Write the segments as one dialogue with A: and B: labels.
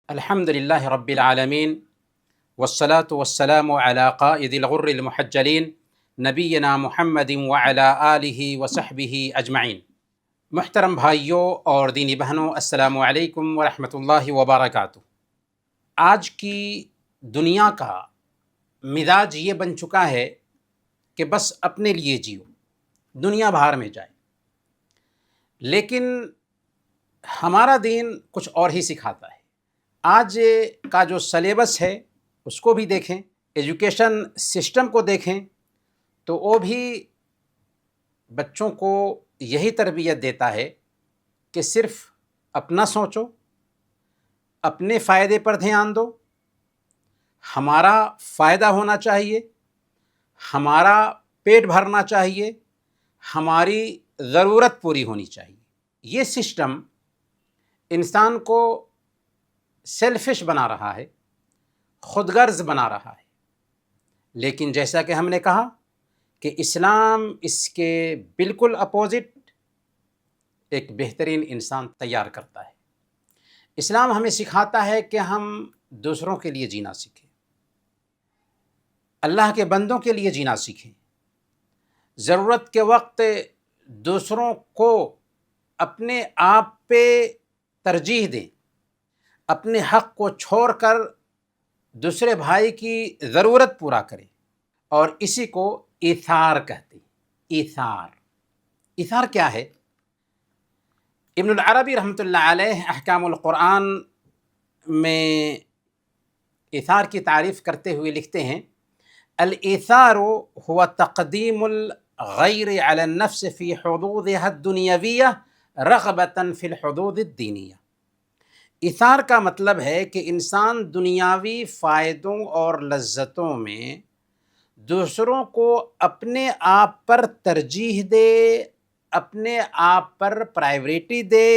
A: الحمد لله رب العالمين والصلاة والسلام على قائد الغر المحجلين نبينا محمد وعلى آله وصحبه أجمعين۔ محترم بھائیوں اور دینی بہنوں، السلام علیکم ورحمۃ اللہ وبرکاتہ۔ آج کی دنیا کا مزاج یہ بن چکا ہے کہ بس اپنے لیے جیو، دنیا بھر میں جائے، لیکن ہمارا دین کچھ اور ہی سکھاتا ہے۔ آج کا جو سلیبس ہے اس کو بھی دیکھیں، ایجوکیشن سسٹم کو دیکھیں تو وہ بھی بچوں کو یہی تربیت دیتا ہے کہ صرف اپنا سوچو، اپنے فائدے پر دھیان دو، ہمارا فائدہ ہونا چاہیے، ہمارا پیٹ بھرنا چاہیے، ہماری ضرورت پوری ہونی چاہیے۔ یہ سسٹم انسان کو سیلفش بنا رہا ہے، خود غرض بنا رہا ہے، لیکن جیسا کہ ہم نے کہا کہ اسلام اس کے بالکل اپوزٹ ایک بہترین انسان تیار کرتا ہے۔ اسلام ہمیں سکھاتا ہے کہ ہم دوسروں کے لیے جینا سیکھیں، اللہ کے بندوں کے لیے جینا سیکھیں، ضرورت کے وقت دوسروں کو اپنے آپ پہ ترجیح دیں، اپنے حق کو چھوڑ کر دوسرے بھائی کی ضرورت پورا کریں، اور اسی کو ایثار کہتے ہیں۔ ایثار کیا ہے؟ ابن العربی رحمۃ اللہ علیہ احکام القرآن میں ایثار کی تعریف کرتے ہوئے لکھتے ہیں: الایثار هو تقدیم الغیر علی النفس فی حدودها الدنیویہ رغبۃ فی الحدود الدینیہ۔ ایثار کا مطلب ہے کہ انسان دنیاوی فائدوں اور لذتوں میں دوسروں کو اپنے آپ پر ترجیح دے، اپنے آپ پر پرائیورٹی دے،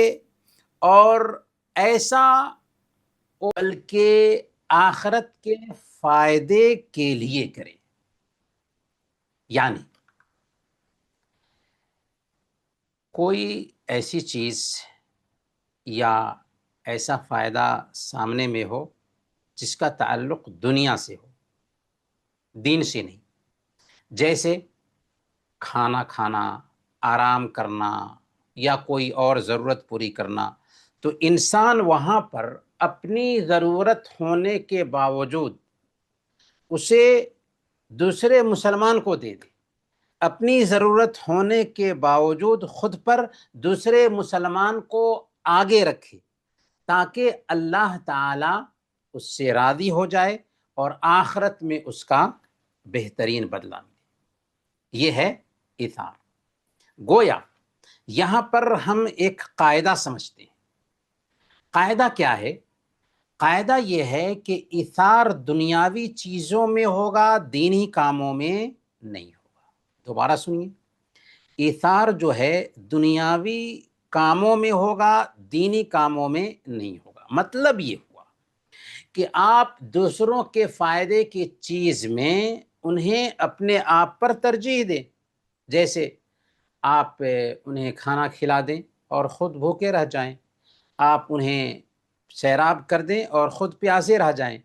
A: اور ایسا بلکہ آخرت کے فائدے کے لیے کرے۔ یعنی کوئی ایسی چیز یا ایسا فائدہ سامنے میں ہو جس کا تعلق دنیا سے ہو، دین سے نہیں، جیسے کھانا کھانا، آرام کرنا یا کوئی اور ضرورت پوری کرنا، تو انسان وہاں پر اپنی ضرورت ہونے کے باوجود اسے دوسرے مسلمان کو دے دے، اپنی ضرورت ہونے کے باوجود خود پر دوسرے مسلمان کو آگے رکھے، تاکہ اللہ تعالی اس سے راضی ہو جائے اور آخرت میں اس کا بہترین بدلہ ملے۔ یہ ہے ایثار۔ گویا یہاں پر ہم ایک قاعدہ سمجھتے ہیں۔ قاعدہ کیا ہے؟ قاعدہ یہ ہے کہ ایثار دنیاوی چیزوں میں ہوگا، دینی کاموں میں نہیں ہوگا۔ دوبارہ سنیے، ایثار جو ہے دنیاوی کاموں میں ہوگا، دینی کاموں میں نہیں ہوگا۔ مطلب یہ ہوا کہ آپ دوسروں کے فائدے کی چیز میں انہیں اپنے آپ پر ترجیح دیں، جیسے آپ انہیں کھانا کھلا دیں اور خود بھوکے رہ جائیں، آپ انہیں سیراب کر دیں اور خود پیاسے رہ جائیں،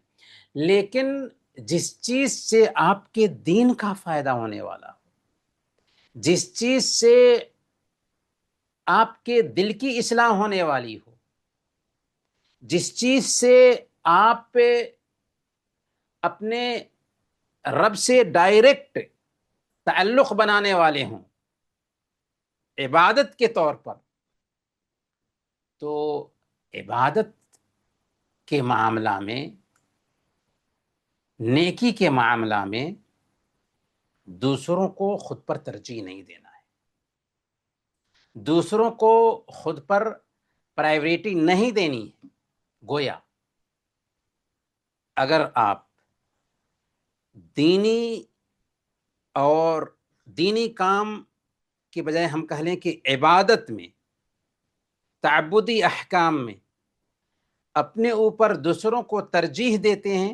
A: لیکن جس چیز سے آپ کے دین کا فائدہ ہونے والا ہو، جس چیز سے آپ کے دل کی اصلاح ہونے والی ہو، جس چیز سے آپ اپنے رب سے ڈائریکٹ تعلق بنانے والے ہوں عبادت کے طور پر، تو عبادت کے معاملہ میں، نیکی کے معاملہ میں دوسروں کو خود پر ترجیح نہیں دینا ہے، دوسروں کو خود پر پرائیورٹی نہیں دینی ہے۔ گویا اگر آپ دینی اور دینی کام کی بجائے ہم کہہ لیں کہ عبادت میں، تعبدی احکام میں اپنے اوپر دوسروں کو ترجیح دیتے ہیں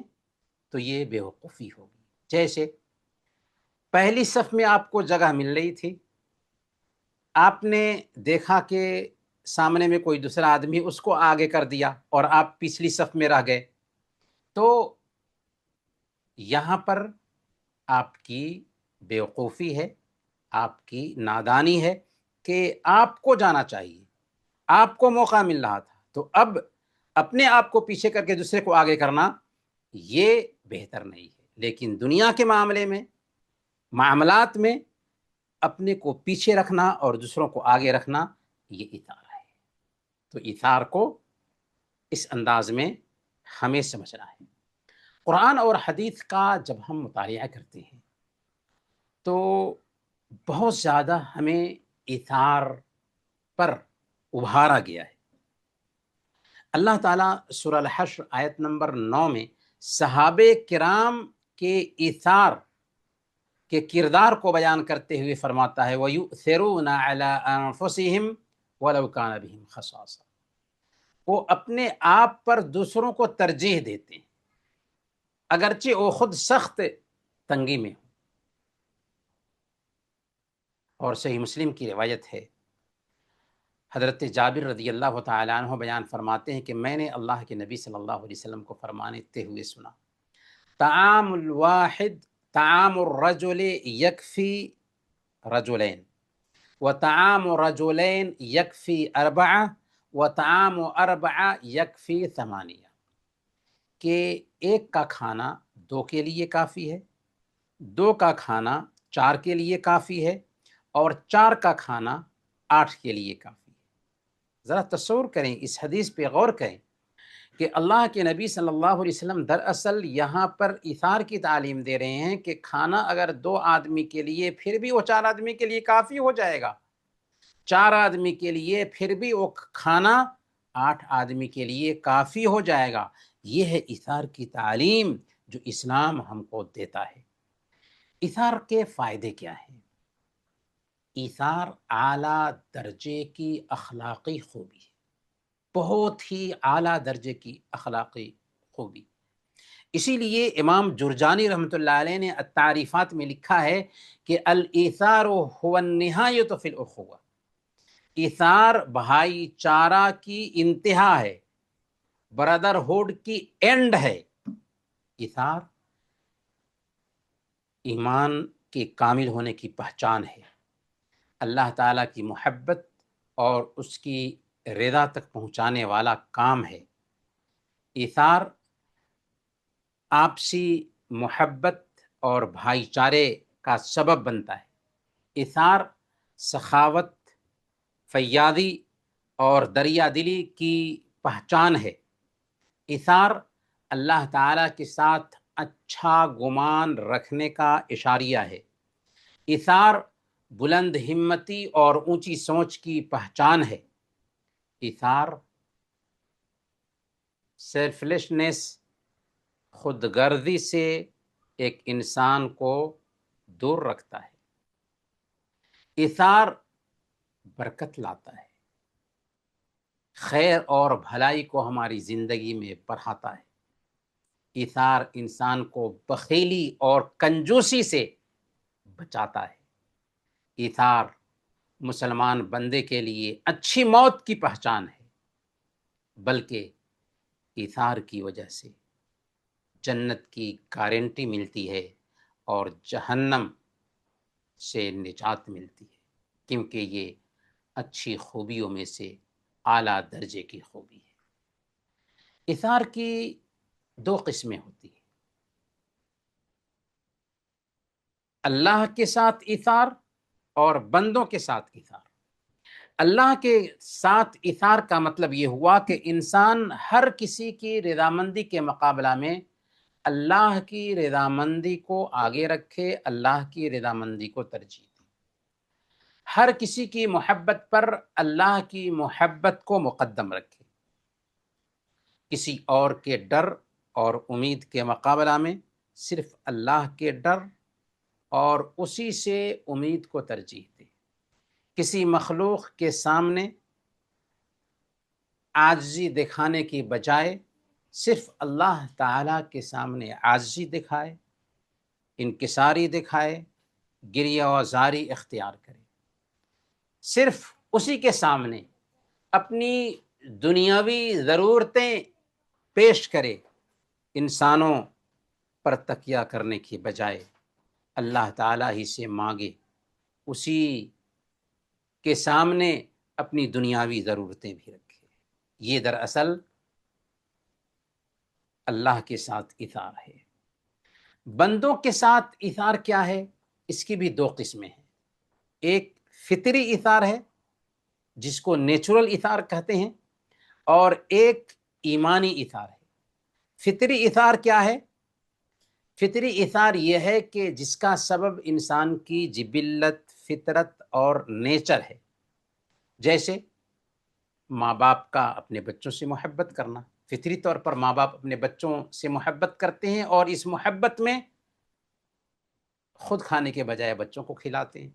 A: تو یہ بے وقوفی ہوگی۔ جیسے پہلی صف میں آپ کو جگہ مل رہی تھی، آپ نے دیکھا کہ سامنے میں کوئی دوسرا آدمی، اس کو آگے کر دیا اور آپ پچھلی صف میں رہ گئے، تو یہاں پر آپ کی بیوقوفی ہے، آپ کی نادانی ہے کہ آپ کو جانا چاہیے، آپ کو موقع مل رہا تھا، تو اب اپنے آپ کو پیچھے کر کے دوسرے کو آگے کرنا یہ بہتر نہیں ہے۔ لیکن دنیا کے معاملے میں، معاملات میں اپنے کو پیچھے رکھنا اور دوسروں کو آگے رکھنا یہ ایثار ہے۔ تو ایثار کو اس انداز میں ہمیں سمجھنا ہے۔ قرآن اور حدیث کا جب ہم مطالعہ کرتے ہیں تو بہت زیادہ ہمیں ایثار پر ابھارا گیا ہے۔ اللہ تعالیٰ سورہ الحشر آیت نمبر 9 میں صحابہ کرام کے ایثار کے کردار کو بیان کرتے ہوئے فرماتا ہے وَيُؤْثِرُونَ عَلَىٰ أَنفُسِهِمْ وَلَوْ كَانَ بِهِمْ خَصَاصَةٌ، وہ اپنے آپ پر دوسروں کو ترجیح دیتے ہیں اگرچہ وہ خود سخت تنگی میں ہو۔ اور صحیح مسلم کی روایت ہے، حضرت جابر رضی اللہ تعالیٰ عنہ بیان فرماتے ہیں کہ میں نے اللہ کے نبی صلی اللہ علیہ وسلم کو فرماتے ہوئے سنا، طعام الواحد طعام الرجل یکفی رجلین وطعام رجلین یکفی اربعہ وطعام اربعہ یکفی ثمانیہ، کہ ایک کا کھانا 2 کے لیے کافی ہے، 2 کا کھانا 4 کے لیے کافی ہے، اور 4 کا کھانا 8 کے لیے کافی ہے۔ ذرا تصور کریں، اس حدیث پہ غور کریں کہ اللہ کے نبی صلی اللہ علیہ وسلم دراصل یہاں پر ایثار کی تعلیم دے رہے ہیں کہ کھانا اگر 2 آدمی کے لیے پھر بھی وہ 4 آدمی کے لیے کافی ہو جائے گا، 4 آدمی کے لیے پھر بھی وہ کھانا 8 آدمی کے لیے کافی ہو جائے گا۔ یہ ہے ایثار کی تعلیم جو اسلام ہم کو دیتا ہے۔ ایثار کے فائدے کیا ہیں؟ ایثار اعلیٰ درجے کی اخلاقی خوبی ہے، بہت ہی اعلیٰ درجے کی اخلاقی خوبی۔ اسی لیے امام جرجانی رحمۃ اللہ علیہ نے التعریفات میں لکھا ہے کہ الایثار هو النہایۃ فی الاخوہ، ایثار بھائی چارہ کی انتہا ہے، برادرہوڈ کی اینڈ ہے۔ ایثار ایمان کے کامل ہونے کی پہچان ہے، اللہ تعالیٰ کی محبت اور اس کی رضا تک پہنچانے والا کام ہے۔ ایثار آپسی محبت اور بھائی چارے کا سبب بنتا ہے۔ ایثار سخاوت، فیاضی اور دریا دلی کی پہچان ہے۔ ایثار اللہ تعالیٰ کے ساتھ اچھا گمان رکھنے کا اشاریہ ہے۔ ایثار بلند ہمتی اور اونچی سوچ کی پہچان ہے۔ ایثار سیلفلیشنس، خود غرضی سے ایک انسان کو دور رکھتا ہے۔ ایثار برکت لاتا ہے، خیر اور بھلائی کو ہماری زندگی میں بڑھاتا ہے۔ ایثار انسان کو بخیلی اور کنجوسی سے بچاتا ہے۔ ایثار مسلمان بندے کے لیے اچھی موت کی پہچان ہے، بلکہ ایثار کی وجہ سے جنت کی گارنٹی ملتی ہے اور جہنم سے نجات ملتی ہے، کیونکہ یہ اچھی خوبیوں میں سے اعلیٰ درجے کی خوبی ہے۔ ایثار کی 2 قسمیں ہوتی ہیں، اللہ کے ساتھ ایثار اور بندوں کے ساتھ ایثار۔ اللہ کے ساتھ ایثار کا مطلب یہ ہوا کہ انسان ہر کسی کی رضامندی کے مقابلہ میں اللہ کی رضامندی کو آگے رکھے، اللہ کی رضامندی کو ترجیح دے، ہر کسی کی محبت پر اللہ کی محبت کو مقدم رکھے، کسی اور کے ڈر اور امید کے مقابلہ میں صرف اللہ کے ڈر اور اسی سے امید کو ترجیح دے، کسی مخلوق کے سامنے عاجزی دکھانے کی بجائے صرف اللہ تعالیٰ کے سامنے عاجزی دکھائے، انکساری دکھائے، گریہ و زاری اختیار کرے، صرف اسی کے سامنے اپنی دنیاوی ضرورتیں پیش کرے، انسانوں پر تکیہ کرنے کی بجائے اللہ تعالیٰ ہی سے مانگے، اسی کے سامنے اپنی دنیاوی ضرورتیں بھی رکھے۔ یہ دراصل اللہ کے ساتھ ایثار ہے۔ بندوں کے ساتھ ایثار کیا ہے؟ اس کی بھی دو قسمیں ہیں۔ ایک فطری ایثار ہے جس کو نیچرل ایثار کہتے ہیں، اور ایک ایمانی ایثار ہے۔ فطری ایثار کیا ہے؟ فطری ایثار یہ ہے کہ جس کا سبب انسان کی جبلت، فطرت اور نیچر ہے، جیسے ماں باپ کا اپنے بچوں سے محبت کرنا۔ فطری طور پر ماں باپ اپنے بچوں سے محبت کرتے ہیں، اور اس محبت میں خود کھانے کے بجائے بچوں کو کھلاتے ہیں۔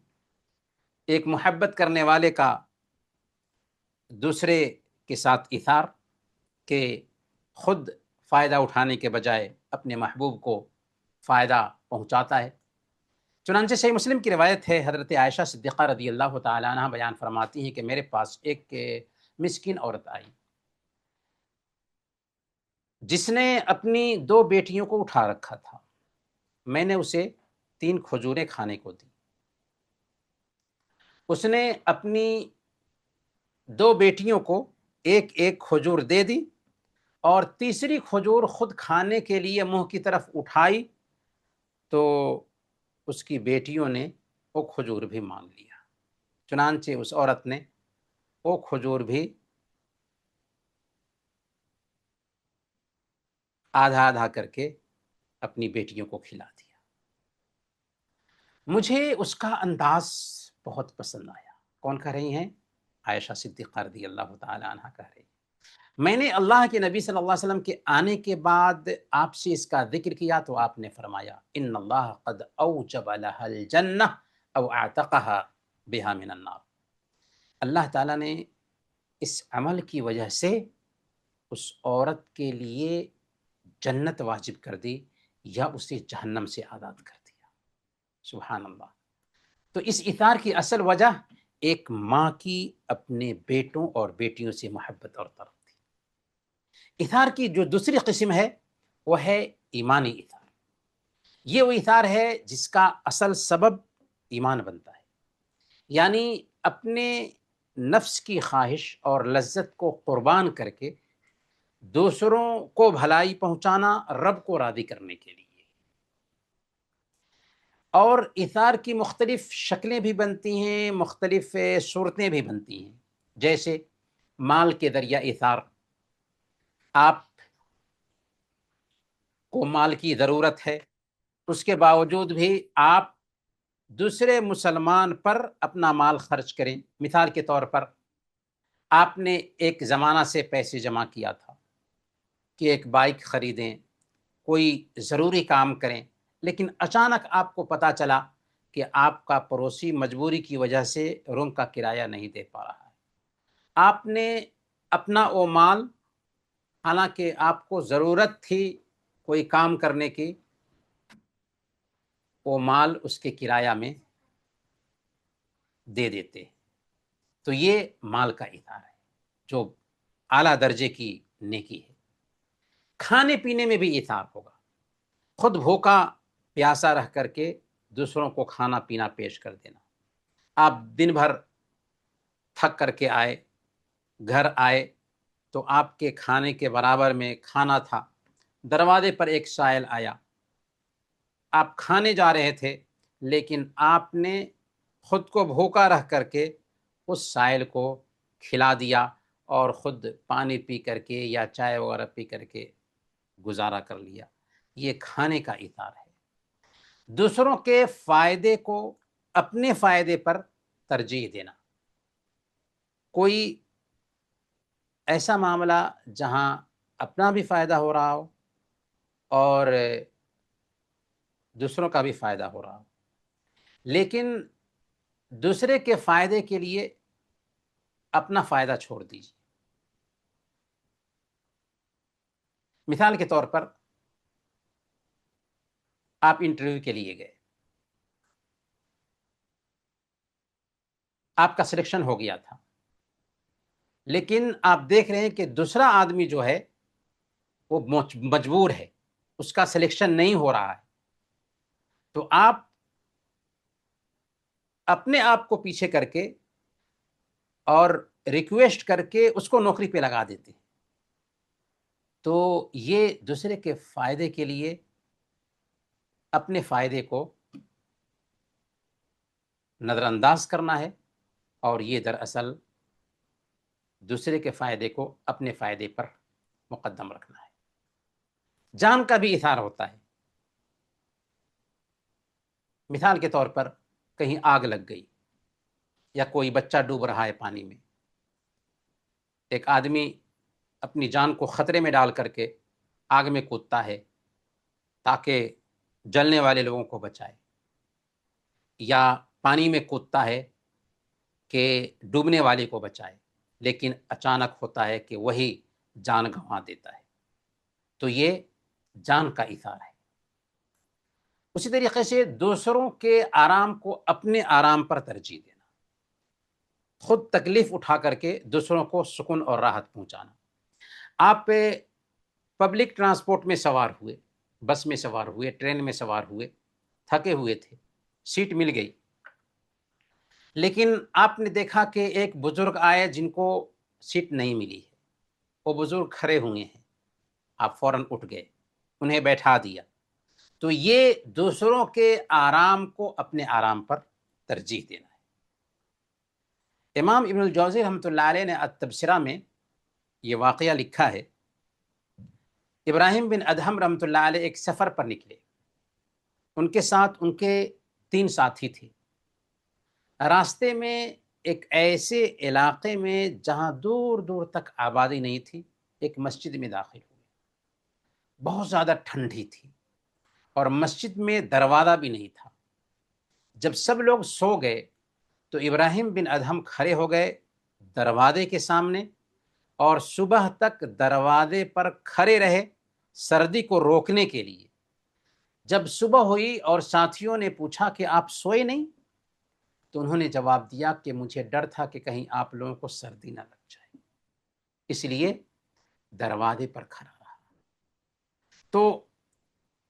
A: ایک محبت کرنے والے کا دوسرے کے ساتھ ایثار کہ خود فائدہ اٹھانے کے بجائے اپنے محبوب کو فائدہ پہنچاتا ہے۔ چنانچہ صحیح مسلم کی روایت ہے، حضرت عائشہ صدیقہ رضی اللہ تعالیٰ عنہ بیان فرماتی ہیں کہ میرے پاس ایک مسکین عورت آئی جس نے اپنی 2 بیٹیوں کو اٹھا رکھا تھا۔ میں نے اسے 3 کھجوریں کھانے کو دی۔ اس نے اپنی 2 بیٹیوں کو ایک ایک کھجور دے دی، اور تیسری کھجور خود کھانے کے لیے منہ کی طرف اٹھائی تو اس کی بیٹیوں نے وہ کھجور بھی مانگ لیا۔ چنانچہ اس عورت نے وہ کھجور بھی آدھا آدھا کر کے اپنی بیٹیوں کو کھلا دیا۔ مجھے اس کا انداز بہت پسند آیا۔ کون کہہ رہی ہیں؟ عائشہ صدیقہ رضی اللہ تعالی عنہ کہہ رہی ہیں، میں نے اللہ کے نبی صلی اللہ علیہ وسلم کے آنے کے بعد آپ سے اس کا ذکر کیا تو آپ نے فرمایا ان اللہ قد اوجب لها الجنہ او اعتقها بها من النار۔ اللہ تعالیٰ نے اس عمل کی وجہ سے اس عورت کے لیے جنت واجب کر دی یا اسے جہنم سے آزاد کر دیا۔ سبحان اللہ۔ تو اس ایثار کی اصل وجہ ایک ماں کی اپنے بیٹوں اور بیٹیوں سے محبت اور طرف تھی۔ ایثار کی جو دوسری قسم ہے وہ ہے ایمانی ایثار۔ یہ وہ ایثار ہے جس کا اصل سبب ایمان بنتا ہے، یعنی اپنے نفس کی خواہش اور لذت کو قربان کر کے دوسروں کو بھلائی پہنچانا رب کو راضی کرنے کے لیے۔ اور ایثار کی مختلف شکلیں بھی بنتی ہیں، مختلف صورتیں بھی بنتی ہیں، جیسے مال کے ذریعہ ایثار۔ آپ کو مال کی ضرورت ہے، اس کے باوجود بھی آپ دوسرے مسلمان پر اپنا مال خرچ کریں۔ مثال کے طور پر آپ نے ایک زمانہ سے پیسے جمع کیا تھا کہ ایک بائک خریدیں، کوئی ضروری کام کریں، لیکن اچانک آپ کو پتہ چلا کہ آپ کا پڑوسی مجبوری کی وجہ سے روم کا کرایہ نہیں دے پا رہا ہے۔ آپ نے اپنا وہ مال، حالانکہ آپ کو ضرورت تھی کوئی کام کرنے کی، وہ مال اس کے کرایہ میں دے دیتے۔ تو یہ مال کا ایثار ہے جو اعلیٰ درجے کی نیکی ہے۔ کھانے پینے میں بھی ایثار ہوگا، خود بھوکا پیاسا رہ کر کے دوسروں کو کھانا پینا پیش کر دینا۔ آپ دن بھر تھک کر کے آئے، گھر آئے تو آپ کے کھانے کے برابر میں کھانا تھا، دروازے پر ایک سائل آیا، آپ کھانے جا رہے تھے لیکن آپ نے خود کو بھوکا رہ کر کے اس سائل کو کھلا دیا اور خود پانی پی کر کے یا چائے وغیرہ پی کر کے گزارا کر لیا۔ یہ کھانے کا ایثار ہے۔ دوسروں کے فائدے کو اپنے فائدے پر ترجیح دینا۔ کوئی ایسا معاملہ جہاں اپنا بھی فائدہ ہو رہا ہو اور دوسروں کا بھی فائدہ ہو رہا ہو، لیکن دوسرے کے فائدے کے لیے اپنا فائدہ چھوڑ دیجیے۔ مثال کے طور پر آپ انٹرویو کے لیے گئے، آپ کا سلیکشن ہو گیا تھا، لیکن آپ دیکھ رہے ہیں کہ دوسرا آدمی جو ہے وہ مجبور ہے، اس کا سلیکشن نہیں ہو رہا ہے، تو آپ اپنے آپ کو پیچھے کر کے اور ریکویسٹ کر کے اس کو نوکری پہ لگا دیتے ہیں۔ تو یہ دوسرے کے فائدے کے لیے اپنے فائدے کو نظر انداز کرنا ہے، اور یہ دراصل دوسرے کے فائدے کو اپنے فائدے پر مقدم رکھنا ہے۔ جان کا بھی اثار ہوتا ہے۔ مثال کے طور پر کہیں آگ لگ گئی یا کوئی بچہ ڈوب رہا ہے پانی میں، ایک آدمی اپنی جان کو خطرے میں ڈال کر کے آگ میں کودتا ہے تاکہ جلنے والے لوگوں کو بچائے، یا پانی میں کودتا ہے کہ ڈوبنے والے کو بچائے، لیکن اچانک ہوتا ہے کہ وہی جان گنوا دیتا ہے، تو یہ جان کا اثار ہے۔ اسی طریقے سے دوسروں کے آرام کو اپنے آرام پر ترجیح دینا، خود تکلیف اٹھا کر کے دوسروں کو سکون اور راحت پہنچانا۔ آپ پبلک ٹرانسپورٹ میں سوار ہوئے، بس میں سوار ہوئے، ٹرین میں سوار ہوئے، تھکے ہوئے تھے، سیٹ مل گئی، لیکن آپ نے دیکھا کہ ایک بزرگ آئے جن کو سیٹ نہیں ملی ہے، وہ بزرگ کھڑے ہوئے ہیں، آپ فوراً اٹھ گئے، انہیں بیٹھا دیا، تو یہ دوسروں کے آرام کو اپنے آرام پر ترجیح دینا ہے۔ امام ابن الجوزی رحمۃ اللہ علیہ نے التبصرہ میں یہ واقعہ لکھا ہے، ابراہیم بن ادہم رحمۃ اللہ علیہ ایک سفر پر نکلے، ان کے ساتھ ان کے 3 ساتھی تھے۔ راستے میں ایک ایسے علاقے میں جہاں دور دور تک آبادی نہیں تھی، ایک مسجد میں داخل ہوئے، بہت زیادہ ٹھنڈی تھی اور مسجد میں دروازہ بھی نہیں تھا۔ جب سب لوگ سو گئے تو ابراہیم بن ادہم کھڑے ہو گئے دروازے کے سامنے، اور صبح تک دروازے پر کھڑے رہے سردی کو روکنے کے لیے۔ جب صبح ہوئی اور ساتھیوں نے پوچھا کہ آپ سوئے نہیں، تو انہوں نے جواب دیا کہ مجھے ڈر تھا کہ کہیں آپ لوگوں کو سردی نہ لگ جائے، اس لیے دروازے پر کھڑا رہا۔ تو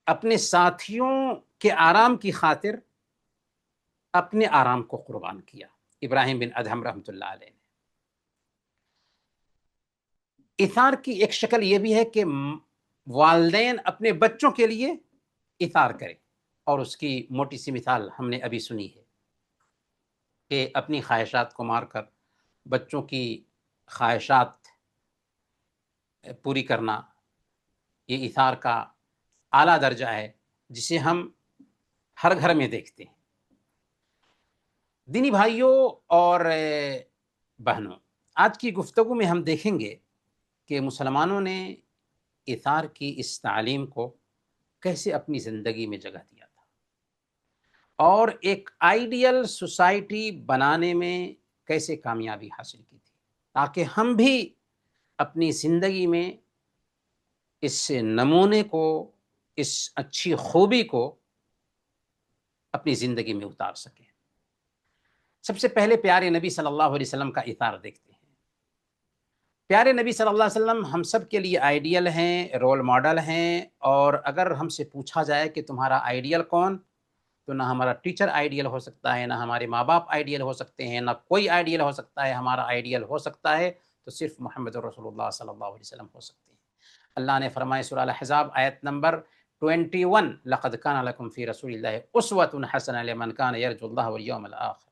A: اپنے ساتھیوں کے آرام کی خاطر اپنے آرام کو قربان کیا ابراہیم بن ادہم رحمۃ اللہ علیہ نے۔ اثار کی ایک شکل یہ بھی ہے کہ والدین اپنے بچوں کے لیے اثار کریں، اور اس کی موٹی سی مثال ہم نے ابھی سنی ہے کہ اپنی خواہشات کو مار کر بچوں کی خواہشات پوری کرنا، یہ اثار کا اعلیٰ درجہ ہے جسے ہم ہر گھر میں دیکھتے ہیں۔ دینی بھائیوں اور بہنوں، آج کی گفتگو میں ہم دیکھیں گے کہ مسلمانوں نے اثار کی اس تعلیم کو کیسے اپنی زندگی میں جگہ دیا تھا، اور ایک آئیڈیل سوسائٹی بنانے میں کیسے کامیابی حاصل کی تھی، تاکہ ہم بھی اپنی زندگی میں اس نمونے کو، اس اچھی خوبی کو اپنی زندگی میں اتار سکیں۔ سب سے پہلے پیارے نبی صلی اللہ علیہ وسلم کا اثار دیکھتے ہیں۔ پیارے نبی صلی اللہ علیہ وسلم ہم سب کے لیے آئیڈیل ہیں، رول ماڈل ہیں، اور اگر ہم سے پوچھا جائے کہ تمہارا آئیڈیل کون، تو نہ ہمارا ٹیچر آئیڈیل ہو سکتا ہے، نہ ہمارے ماں باپ آئیڈیل ہو سکتے ہیں، نہ کوئی آئیڈیل ہو سکتا ہے۔ ہمارا آئیڈیل ہو سکتا ہے تو صرف محمد رسول اللہ صلی اللہ علیہ وسلم ہو سکتے ہیں۔ اللہ نے فرمائے سورہ الاحزاب آیت نمبر 21، لقد کان لکم فی رسول اللہ اسوۃ حسنہ لمن کان یرجو اللہ والیوم الآخر،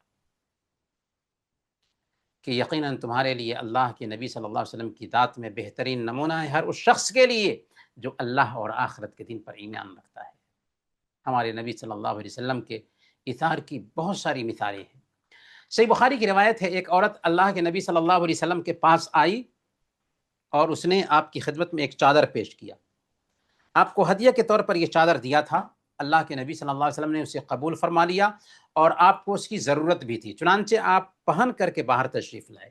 A: کہ یقیناً تمہارے لیے اللہ کے نبی صلی اللہ علیہ وسلم کی ذات میں بہترین نمونہ ہے ہر اس شخص کے لیے جو اللہ اور آخرت کے دن پر ایمان رکھتا ہے۔ ہمارے نبی صلی اللہ علیہ وسلم کے اثار کی بہت ساری مثالیں ہیں۔ صحیح بخاری کی روایت ہے، ایک عورت اللہ کے نبی صلی اللہ علیہ وسلم کے پاس آئی اور اس نے آپ کی خدمت میں ایک چادر پیش کیا۔ آپ کو ہدیہ کے طور پر یہ چادر دیا تھا، اللہ کے نبی صلی اللہ علیہ وسلم نے اسے قبول فرما لیا، اور آپ کو اس کی ضرورت بھی تھی، چنانچہ آپ پہن کر کے باہر تشریف لائے۔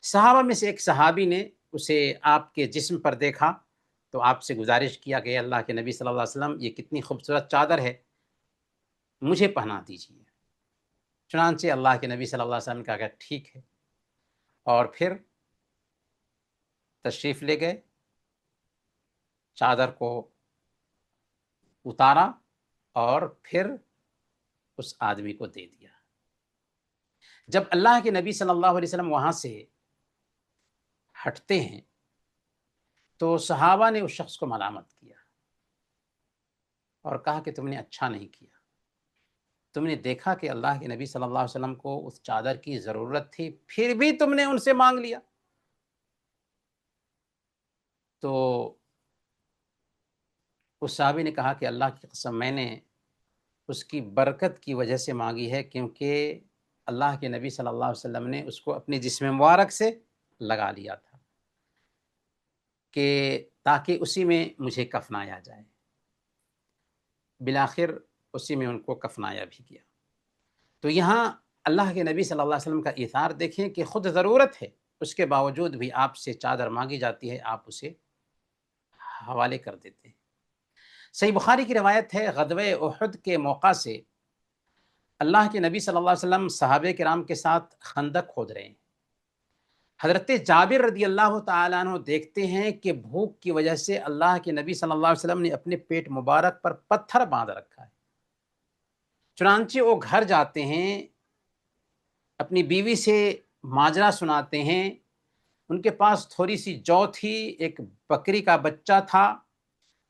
A: صحابہ میں سے ایک صحابی نے اسے آپ کے جسم پر دیکھا تو آپ سے گزارش کیا کہ اللہ کے نبی صلی اللہ علیہ وسلم، یہ کتنی خوبصورت چادر ہے، مجھے پہنا دیجیے۔ چنانچہ اللہ کے نبی صلی اللہ علیہ وسلم نے کہا کہ ٹھیک ہے، اور پھر تشریف لے گئے، چادر کو اتارا اور پھر اس آدمی کو دے دیا۔ جب اللہ کے نبی صلی اللہ علیہ وسلم وہاں سے ہٹتے ہیں تو صحابہ نے اس شخص کو ملامت کیا اور کہا کہ تم نے اچھا نہیں کیا، تم نے دیکھا کہ اللہ کے نبی صلی اللہ علیہ وسلم کو اس چادر کی ضرورت تھی، پھر بھی تم نے ان سے مانگ لیا۔ تو اس صحابی نے کہا کہ اللہ کی قسم، میں نے اس کی برکت کی وجہ سے مانگی ہے، کیونکہ اللہ کے نبی صلی اللہ علیہ وسلم نے اس کو اپنے جسم مبارک سے لگا لیا تھا کہ تاکہ اسی میں مجھے کفنایا جائے۔ بالآخر اسی میں ان کو کفنایا بھی گیا۔ تو یہاں اللہ کے نبی صلی اللہ علیہ وسلم کا ایثار دیکھیں کہ خود ضرورت ہے، اس کے باوجود بھی آپ سے چادر مانگی جاتی ہے، آپ اسے حوالے کر دیتے ہیں۔ صحیح بخاری کی روایت ہے، غزوہ احد کے موقع سے اللہ کے نبی صلی اللہ علیہ وسلم صحابہ کرام کے ساتھ خندق کھود رہے ہیں۔ حضرت جابر رضی اللہ تعالیٰ عنہ دیکھتے ہیں کہ بھوک کی وجہ سے اللہ کے نبی صلی اللہ علیہ وسلم نے اپنے پیٹ مبارک پر پتھر باندھ رکھا ہے۔ چنانچہ وہ گھر جاتے ہیں، اپنی بیوی سے ماجرا سناتے ہیں۔ ان کے پاس تھوڑی سی جو تھی، ایک بکری کا بچہ تھا،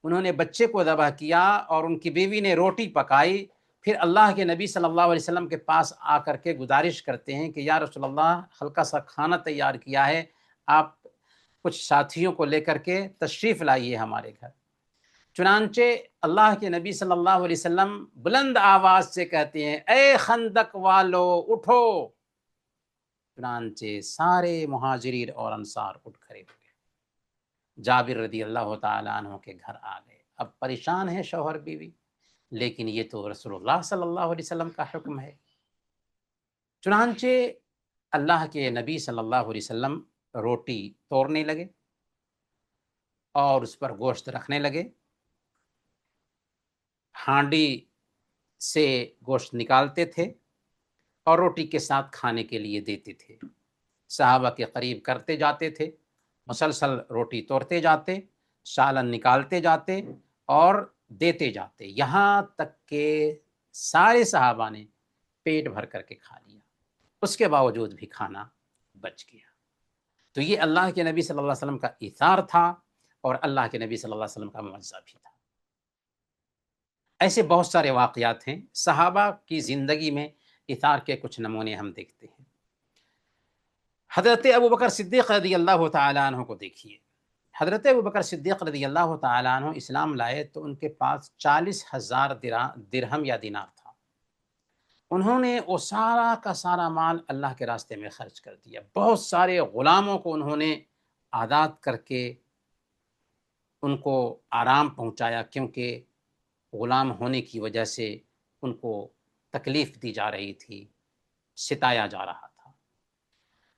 A: انہوں نے بچے کو ذبح کیا اور ان کی بیوی نے روٹی پکائی۔ پھر اللہ کے نبی صلی اللہ علیہ وسلم کے پاس آ کر کے گزارش کرتے ہیں کہ یا رسول اللہ، ہلکا سا کھانا تیار کیا ہے، آپ کچھ ساتھیوں کو لے کر کے تشریف لائیے ہمارے گھر۔ چنانچہ اللہ کے نبی صلی اللہ علیہ وسلم بلند آواز سے کہتے ہیں، اے خندق والو اٹھو۔ چنانچہ سارے مہاجرین اور انصار اٹھ کھڑے ہو گئے، جابر رضی اللہ تعالیٰ عنہ کے گھر آ گئے۔ اب پریشان ہے شوہر بیوی، لیکن یہ تو رسول اللہ صلی اللہ علیہ وسلم کا حکم ہے۔ چنانچہ اللہ کے نبی صلی اللہ علیہ وسلم روٹی توڑنے لگے اور اس پر گوشت رکھنے لگے، ہانڈی سے گوشت نکالتے تھے اور روٹی کے ساتھ کھانے کے لیے دیتے تھے۔ صحابہ کے قریب کرتے جاتے تھے، مسلسل روٹی توڑتے جاتے، سالن نکالتے جاتے اور دیتے جاتے، یہاں تک کہ سارے صحابہ نے پیٹ بھر کر کے کھا لیا، اس کے باوجود بھی کھانا بچ گیا۔ تو یہ اللہ کے نبی صلی اللہ علیہ وسلم کا ایثار تھا اور اللہ کے نبی صلی اللہ علیہ وسلم کا معجزہ بھی تھا۔ ایسے بہت سارے واقعات ہیں صحابہ کی زندگی میں، ایثار کے کچھ نمونے ہم دیکھتے ہیں۔ حضرت ابوبکر صدیق رضی اللہ تعالیٰ عنہ کو دیکھیے۔ حضرت ابوبکر صدیق رضی اللہ تعالیٰ عنہ اسلام لائے تو ان کے پاس 40,000 درہم یا دینار تھا۔ انہوں نے وہ سارا کا سارا مال اللہ کے راستے میں خرچ کر دیا۔ بہت سارے غلاموں کو انہوں نے آزاد کر کے ان کو آرام پہنچایا، کیونکہ غلام ہونے کی وجہ سے ان کو تکلیف دی جا رہی تھی، ستایا جا رہا تھا۔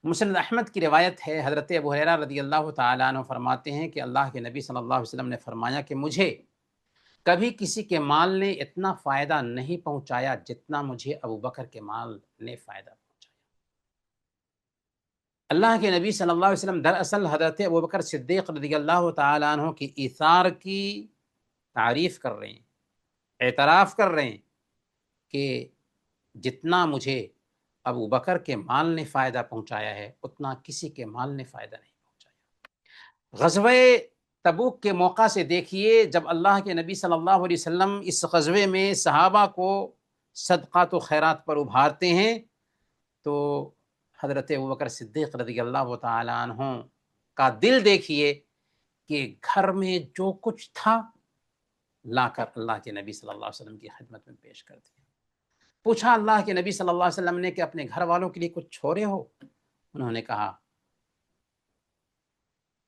A: مسند احمد کی روایت ہے، حضرت ابو ہریرہ رضی اللہ تعالیٰ عنہ فرماتے ہیں کہ اللہ کے نبی صلی اللہ علیہ وسلم نے فرمایا کہ مجھے کبھی کسی کے مال نے اتنا فائدہ نہیں پہنچایا جتنا مجھے ابوبکر کے مال نے فائدہ پہنچایا۔ اللہ کے نبی صلی اللہ علیہ وسلم دراصل حضرت ابوبکر صدیق رضی اللہ تعالیٰ عنہ کی ایثار کی تعریف کر رہے ہیں، اعتراف کر رہے ہیں کہ جتنا مجھے ابوبکر کے مال نے فائدہ پہنچایا ہے اتنا کسی کے مال نے فائدہ نہیں پہنچایا۔ غزوہ تبوک کے موقع سے دیکھیے، جب اللہ کے نبی صلی اللہ علیہ وسلم اس غزوے میں صحابہ کو صدقات و خیرات پر ابھارتے ہیں تو حضرت ابوبکر صدیق رضی اللہ تعالیٰ عنہ کا دل دیکھیے کہ گھر میں جو کچھ تھا لا کر اللہ کے نبی صلی اللہ علیہ وسلم کی خدمت میں پیش کر دیا۔ پوچھا اللہ کے نبی صلی اللہ علیہ وسلم نے کہ اپنے گھر والوں کے لیے کچھ چھوڑے ہو؟ انہوں نے کہا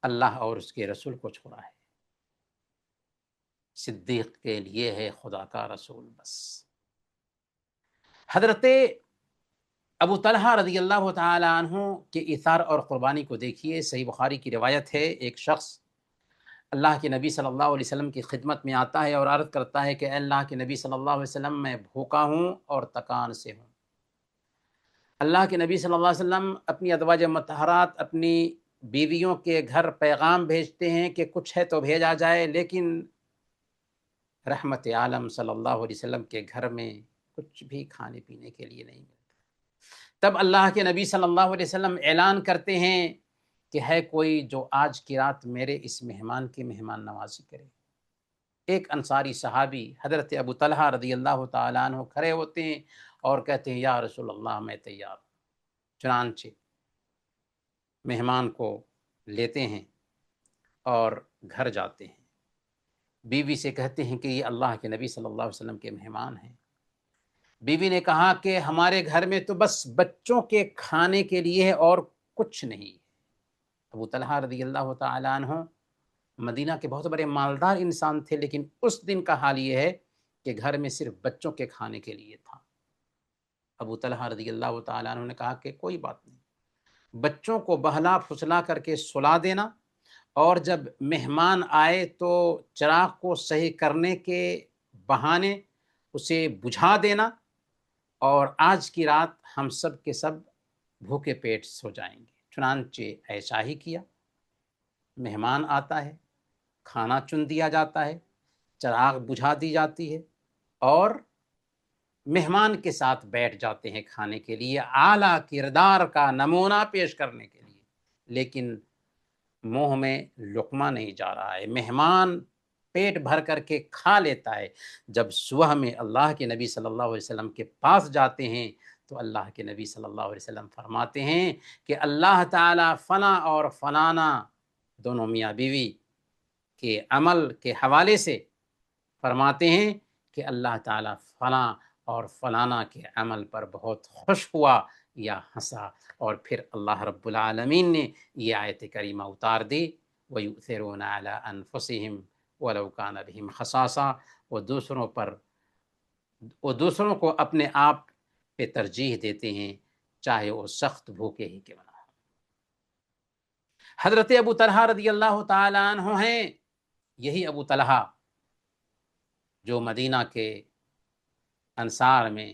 A: اللہ اور اس کے رسول کو چھوڑا ہے، صدیق کے لیے ہے خدا کا رسول بس۔ حضرت ابو طلحہ رضی اللہ تعالی عنہ کے ایثار اور قربانی کو دیکھیے۔ صحیح بخاری کی روایت ہے، ایک شخص اللہ کے نبی صلی اللہ علیہ وسلم کی خدمت میں آتا ہے اور عرض کرتا ہے کہ اے اللہ کے نبی صلی اللہ علیہ وسلم، میں بھوکا ہوں اور تکان سے ہوں۔ اللہ کے نبی صلی اللہ علیہ وسلم اپنی ازواج مطہرات، اپنی بیویوں کے گھر پیغام بھیجتے ہیں کہ کچھ ہے تو بھیجا جائے، لیکن رحمت عالم صلی اللہ علیہ وسلم کے گھر میں کچھ بھی کھانے پینے کے لیے نہیں ملتا۔ تب اللہ کے نبی صلی اللہ علیہ وسلم اعلان کرتے ہیں کہ ہے کوئی جو آج کی رات میرے اس مہمان کی مہمان نوازی کرے۔ ایک انصاری صحابی حضرت ابو طلحہ رضی اللہ تعالیٰ عنہ کھڑے ہوتے ہیں اور کہتے ہیں یا رسول اللہ میں تیار ہوں۔ چنانچہ مہمان کو لیتے ہیں اور گھر جاتے ہیں، بیوی سے کہتے ہیں کہ یہ اللہ کے نبی صلی اللہ علیہ وسلم کے مہمان ہیں۔ بیوی نے کہا کہ ہمارے گھر میں تو بس بچوں کے کھانے کے لیے ہے اور کچھ نہیں۔ ابو طلحہ رضی اللہ تعالیٰ عنہ مدینہ کے بہت بڑے مالدار انسان تھے، لیکن اس دن کا حال یہ ہے کہ گھر میں صرف بچوں کے کھانے کے لیے تھا۔ ابو طلحہ رضی اللہ تعالیٰ عنہ نے کہا کہ کوئی بات نہیں، بچوں کو بہلا پھسلا کر کے سلا دینا، اور جب مہمان آئے تو چراغ کو صحیح کرنے کے بہانے اسے بجھا دینا، اور آج کی رات ہم سب کے سب بھوکے پیٹ سو جائیں گے۔ چنانچہ ایسا ہی کیا، مہمان آتا ہے، کھانا چن دیا جاتا ہے، چراغ بجھا دی جاتی ہے، اور مہمان کے ساتھ بیٹھ جاتے ہیں کھانے کے لیے، اعلیٰ کردار کا نمونہ پیش کرنے کے لیے، لیکن منہ میں لقمہ نہیں جا رہا ہے۔ مہمان پیٹ بھر کر کے کھا لیتا ہے۔ جب صبح میں اللہ کے نبی صلی اللہ علیہ وسلم کے پاس جاتے ہیں تو اللہ کے نبی صلی اللہ علیہ وسلم فرماتے ہیں کہ اللہ تعالیٰ فلاں اور فلانا دونوں میاں بیوی کے عمل کے حوالے سے فرماتے ہیں کہ اللہ تعالیٰ فلاں اور فلانا کے عمل پر بہت خوش ہوا یا ہنسا، اور پھر اللہ رب العالمین نے یہ آیت کریمہ اتار دی، وَيُؤْثِرُونَ عَلَىٰ أَنفُسِهِمْ وَلَوْ كَانَ بِهِمْ خَصَاصَةٌ، وہ دوسروں کو اپنے آپ پہ ترجیح دیتے ہیں چاہے وہ سخت بھوکے ہی کیوں نہ ہو۔ حضرت ابو طلحہ رضی اللہ تعالیٰ عنہ ہیں، یہی ابو طلحہ جو مدینہ کے انصار میں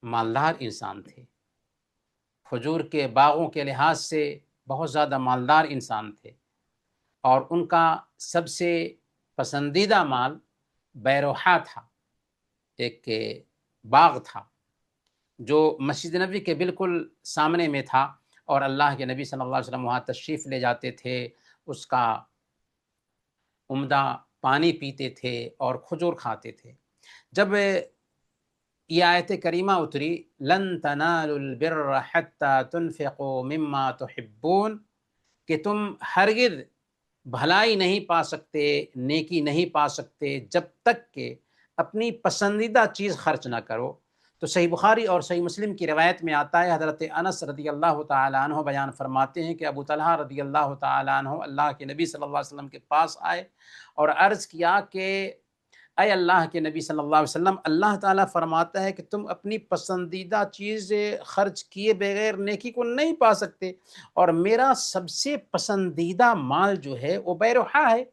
A: مالدار انسان تھے، کھجور کے باغوں کے لحاظ سے بہت زیادہ مالدار انسان تھے، اور ان کا سب سے پسندیدہ مال بیروحا تھا، ایک باغ تھا جو مسجد نبوی کے بالکل سامنے میں تھا، اور اللہ کے نبی صلی اللہ علیہ وسلم وہاں تشریف لے جاتے تھے، اس کا عمدہ پانی پیتے تھے اور کھجور کھاتے تھے۔ جب یہ آیت کریمہ اتری لن تنالوا البر حتى تنفقوا مما تحبون، کہ تم ہرگز بھلائی نہیں پا سکتے، نیکی نہیں پا سکتے جب تک کہ اپنی پسندیدہ چیز خرچ نہ کرو۔ تو صحیح بخاری اور صحیح مسلم کی روایت میں آتا ہے، حضرت انس رضی اللہ تعالیٰ عنہ بیان فرماتے ہیں کہ ابو طلحہ رضی اللہ تعالیٰ عنہ اللہ کے نبی صلی اللہ علیہ وسلم کے پاس آئے اور عرض کیا کہ اے اللہ کے نبی صلی اللہ علیہ وسلم، اللہ تعالیٰ فرماتا ہے کہ تم اپنی پسندیدہ چیز خرچ کیے بغیر نیکی کو نہیں پا سکتے، اور میرا سب سے پسندیدہ مال جو ہے وہ بیروحا ہے،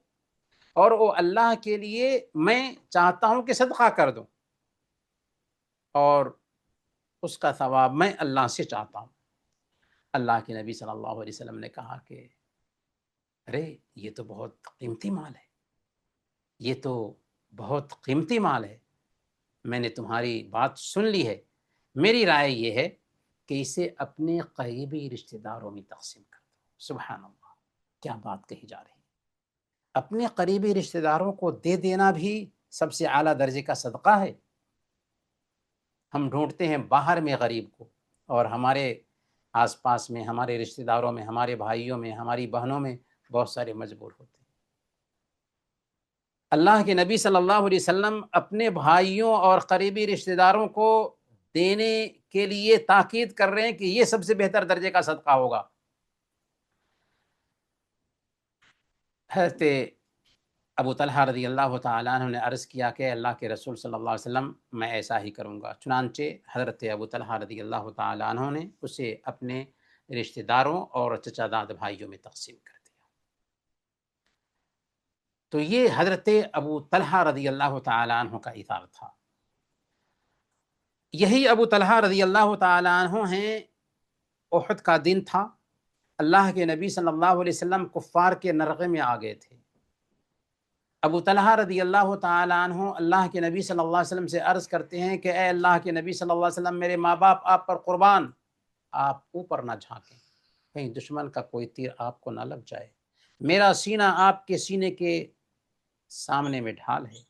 A: اور وہ اللہ کے لیے میں چاہتا ہوں کہ صدقہ کر دوں، اور اس کا ثواب میں اللہ سے چاہتا ہوں۔ اللہ کے نبی صلی اللہ علیہ وسلم نے کہا کہ ارے یہ تو بہت قیمتی مال ہے، یہ تو بہت قیمتی مال ہے، میں نے تمہاری بات سن لی ہے، میری رائے یہ ہے کہ اسے اپنے قریبی رشتہ داروں میں تقسیم کر دو۔ سبحان اللہ، کیا بات کہی جا رہی ہے! اپنے قریبی رشتہ داروں کو دے دینا بھی سب سے اعلیٰ درجے کا صدقہ ہے۔ ہم ڈھونڈتے ہیں باہر میں غریب کو، اور ہمارے آس پاس میں، ہمارے رشتہ داروں میں، ہمارے بھائیوں میں، ہماری بہنوں میں بہت سارے مجبور ہوتے ہیں۔ اللہ کے نبی صلی اللہ علیہ وسلم اپنے بھائیوں اور قریبی رشتہ داروں کو دینے کے لیے تاکید کر رہے ہیں کہ یہ سب سے بہتر درجے کا صدقہ ہوگا۔ حضرت ابو طلحہ رضی اللہ تعالیٰ عنہ نے عرض کیا کہ اللہ کے رسول صلی اللہ علیہ وسلم میں ایسا ہی کروں گا۔ چنانچہ حضرت ابو طلحہ رضی اللہ تعالیٰ عنہ نے اسے اپنے رشتہ داروں اور چچا داد بھائیوں میں تقسیم کر دیا۔ تو یہ حضرت ابو طلحہ رضی اللہ تعالیٰ عنہ کا ایثار تھا۔ یہی ابو طلحہ رضی اللہ تعالیٰ عنہ ہیں، احد کا دن تھا، اللہ کے نبی صلی اللہ علیہ وسلم کفار کے نرغے میں آ گئے تھے۔ ابو طلحہ رضی اللہ تعالیٰ عنہ اللہ کے نبی صلی اللہ علیہ وسلم سے عرض کرتے ہیں کہ اے اللہ کے نبی صلی اللہ علیہ وسلم، میرے ماں باپ آپ پر قربان، آپ اوپر نہ جھانکیں، کہیں دشمن کا کوئی تیر آپ کو نہ لگ جائے، میرا سینہ آپ کے سینے کے سامنے میں ڈھال ہے۔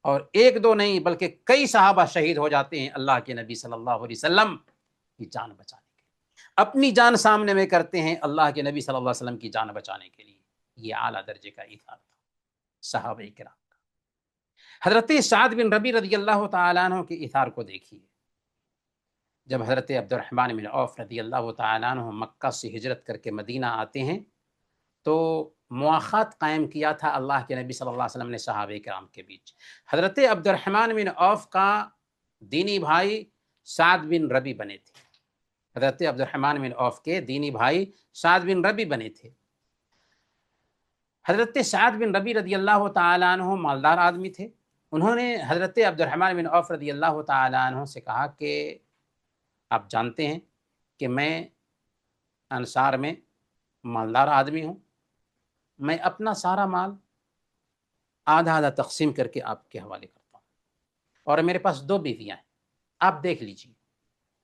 A: اور ایک دو نہیں بلکہ کئی صحابہ شہید ہو جاتے ہیں اللہ کے نبی صلی اللہ علیہ وسلم کی جان بچانے کے لیے، اپنی جان سامنے میں کرتے ہیں اللہ کے نبی صلی اللہ علیہ وسلم کی جان بچانے کے لیے۔ یہ اعلیٰ درجے کا ایثار تھا صحابہ کرام کا۔ حضرت سعد بن ربیع رضی اللہ تعالیٰ عنہ کے ایثار کو دیکھیے۔ جب حضرت عبد الرحمن بن عوف رضی اللہ تعالیٰ عنہ مکہ سے ہجرت کر کے مدینہ آتے ہیں تو مواخات قائم کیا تھا اللہ کے نبی صلی اللہ علیہ وسلم نے صحابہ کرام کے بیچ۔ حضرت عبد الرحمن بن عوف کا دینی بھائی سعد بن ربیع بنے تھے۔ حضرت عبد الرحمن بن عوف کے دینی بھائی سعد بن ربیع بنے تھے۔ حضرت سعد بن ربیع رضی اللہ تعالیٰ عنہ مالدار آدمی تھے۔ انہوں نے حضرت عبد الرحمن بن عوف رضی اللہ تعالیٰ عنہ سے کہا کہ آپ جانتے ہیں کہ میں انصار میں مالدار آدمی ہوں، میں اپنا سارا مال آدھا آدھا تقسیم کر کے آپ کے حوالے کرتا ہوں، اور میرے پاس 2 بیویاں ہیں، آپ دیکھ لیجیے،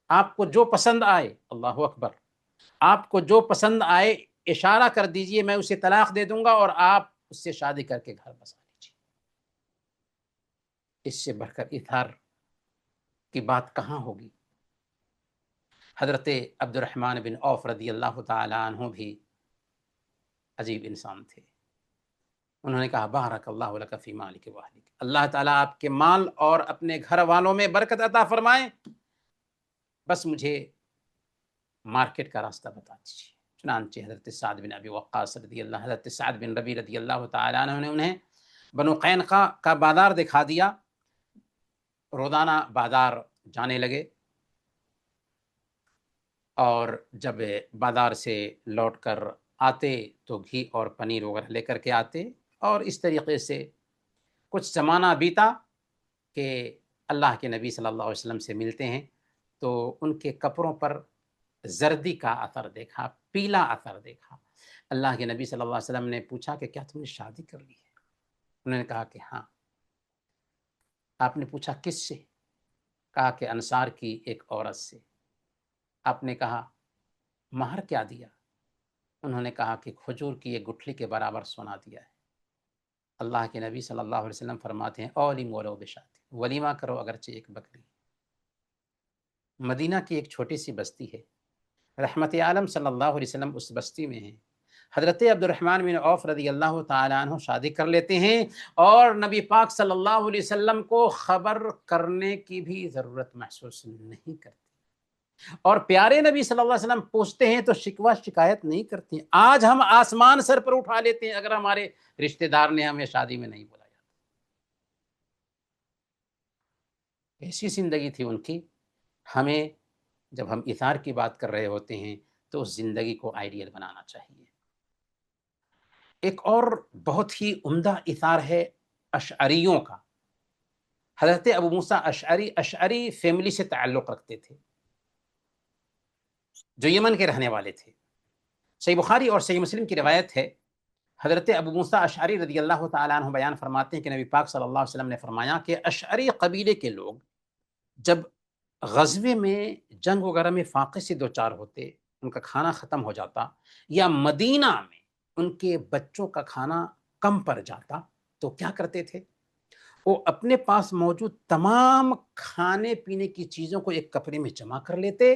A: آپ کو جو پسند آئے، اللہ اکبر، آپ کو جو پسند آئے اشارہ کر دیجئے، میں اسے طلاق دے دوں گا اور آپ اس سے شادی کر کے گھر بسا لیجیے۔ اس سے بڑھ کر ایثار کی بات کہاں ہوگی؟ حضرت عبد الرحمن بن عوف رضی اللہ تعالیٰ عنہ بھی عجیب انسان تھے۔ انہوں نے کہا بارک اللہ لک فی مالک و اہلک، اللہ تعالیٰ آپ کے مال اور اپنے گھر والوں میں برکت عطا فرمائے، بس مجھے مارکیٹ کا راستہ بتا دیجیے۔ چنانچہ حضرت سعد بن ابی وقاص رضی اللہ، حضرت سعد بن ربیع رضی اللہ تعالیٰ عنہ نے انہیں بنو قینقاع کا بازار دکھا دیا۔ روزانہ بازار جانے لگے، اور جب بازار سے لوٹ کر آتے تو گھی اور پنیر وغیرہ لے کر کے آتے، اور اس طریقے سے کچھ زمانہ بیتا کہ اللہ کے نبی صلی اللہ علیہ وسلم سے ملتے ہیں تو ان کے کپڑوں پر زردی کا اثر دیکھا، پیلا اثر دیکھا۔ اللہ کے نبی صلی اللہ علیہ وسلم نے پوچھا کہ کیا تم نے شادی کر لی ہے؟ انہوں نے کہا کہ ہاں۔ آپ نے پوچھا کس سے؟ کہا کہ انصار کی ایک عورت سے۔ آپ نے کہا مہر کیا دیا؟ انہوں نے کہا کہ کھجور کی ایک گٹھلی کے برابر سونا دیا ہے۔ اللہ کے نبی صلی اللہ علیہ وسلم فرماتے ہیں اولیم ولو بشات، ولیمہ کرو اگرچہ ایک بکری۔ مدینہ کی ایک چھوٹی سی بستی ہے، رحمت عالم صلی اللہ علیہ وسلم اس بستی میں ہیں۔ حضرت عبد الرحمن بن عوف رضی اللہ تعالیٰ عنہ شادی کر لیتے ہیں، اور نبی پاک صلی اللہ علیہ وسلم کو خبر کرنے کی بھی ضرورت محسوس نہیں کرتے، اور پیارے نبی صلی اللہ علیہ وسلم پوچھتے ہیں تو شکوہ شکایت نہیں کرتے ہیں۔ آج ہم آسمان سر پر اٹھا لیتے ہیں اگر ہمارے رشتہ دار نے ہمیں شادی میں نہیں بلایا۔ ایسی زندگی تھی ان کی۔ ہمیں جب ہم ایثار کی بات کر رہے ہوتے ہیں تو اس زندگی کو آئیڈیل بنانا چاہیے۔ ایک اور بہت ہی عمدہ ایثار ہے اشعریوں کا۔ حضرت ابو موسیٰ اشعری فیملی سے تعلق رکھتے تھے جو یمن کے رہنے والے تھے۔ صحیح بخاری اور صحیح مسلم کی روایت ہے، حضرت ابو موسیٰ اشعری رضی اللہ تعالیٰ عنہ بیان فرماتے ہیں کہ نبی پاک صلی اللہ علیہ وسلم نے فرمایا کہ اشعری قبیلے کے لوگ جب غزوے میں جنگ وغیرہ میں فاقے سے دوچار ہوتے، ان کا کھانا ختم ہو جاتا، یا مدینہ میں ان کے بچوں کا کھانا کم پڑ جاتا، تو کیا کرتے تھے؟ وہ اپنے پاس موجود تمام کھانے پینے کی چیزوں کو ایک کپڑے میں جمع کر لیتے،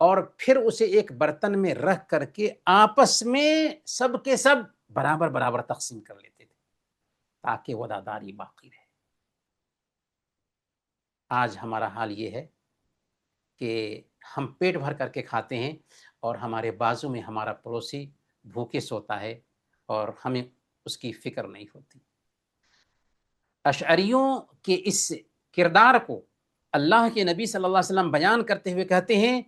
A: اور پھر اسے ایک برتن میں رکھ کر کے آپس میں سب کے سب برابر برابر تقسیم کر لیتے تھے تاکہ وفاداری باقی رہے۔ آج ہمارا حال یہ ہے کہ ہم پیٹ بھر کر کے کھاتے ہیں اور ہمارے بازو میں ہمارا پڑوسی بھوکے سوتا ہے اور ہمیں اس کی فکر نہیں ہوتی۔ اشعریوں کے اس کردار کو اللہ کے نبی صلی اللہ علیہ وسلم بیان کرتے ہوئے کہتے ہیں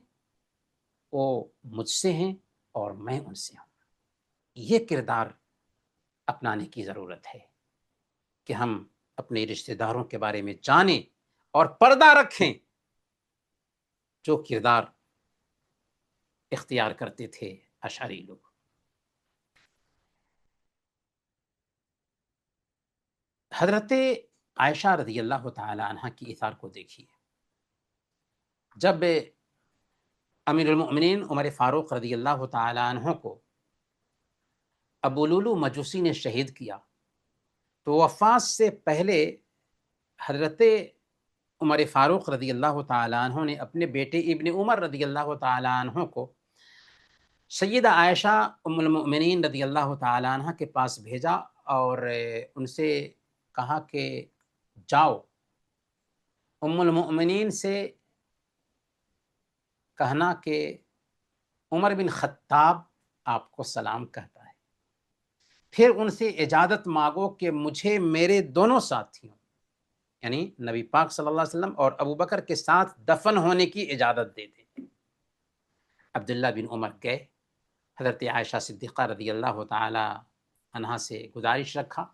A: وہ مجھ سے ہیں اور میں ان سے ہوں۔ یہ کردار اپنانے کی ضرورت ہے کہ ہم اپنے رشتہ داروں کے بارے میں جانیں اور پردہ رکھیں۔ جو کردار اختیار کرتے تھے اشعری لوگ. حضرت عائشہ رضی اللہ تعالی عنہ کی ایثار کو دیکھیے. جب امیر المؤمنین عمر فاروق رضی اللہ تعالی عنہ کو ابو لولو مجوسی نے شہید کیا تو وفات سے پہلے حضرت عمر فاروق رضی اللہ تعالی عنہ نے اپنے بیٹے ابن عمر رضی اللہ تعالی عنہ کو سیدہ عائشہ ام المؤمنین رضی اللہ تعالی عنہ کے پاس بھیجا اور ان سے کہا کہ جاؤ ام المؤمنین سے کہنا کہ عمر بن خطاب آپ کو سلام کہتا ہے. پھر ان سے اجازت مانگو کہ مجھے میرے دونوں ساتھیوں یعنی نبی پاک صلی اللہ علیہ وسلم اور ابو بکر کے ساتھ دفن ہونے کی اجازت دے دیں. عبداللہ بن عمر گئے, حضرت عائشہ صدیقہ رضی اللہ تعالی عنہا سے گزارش رکھا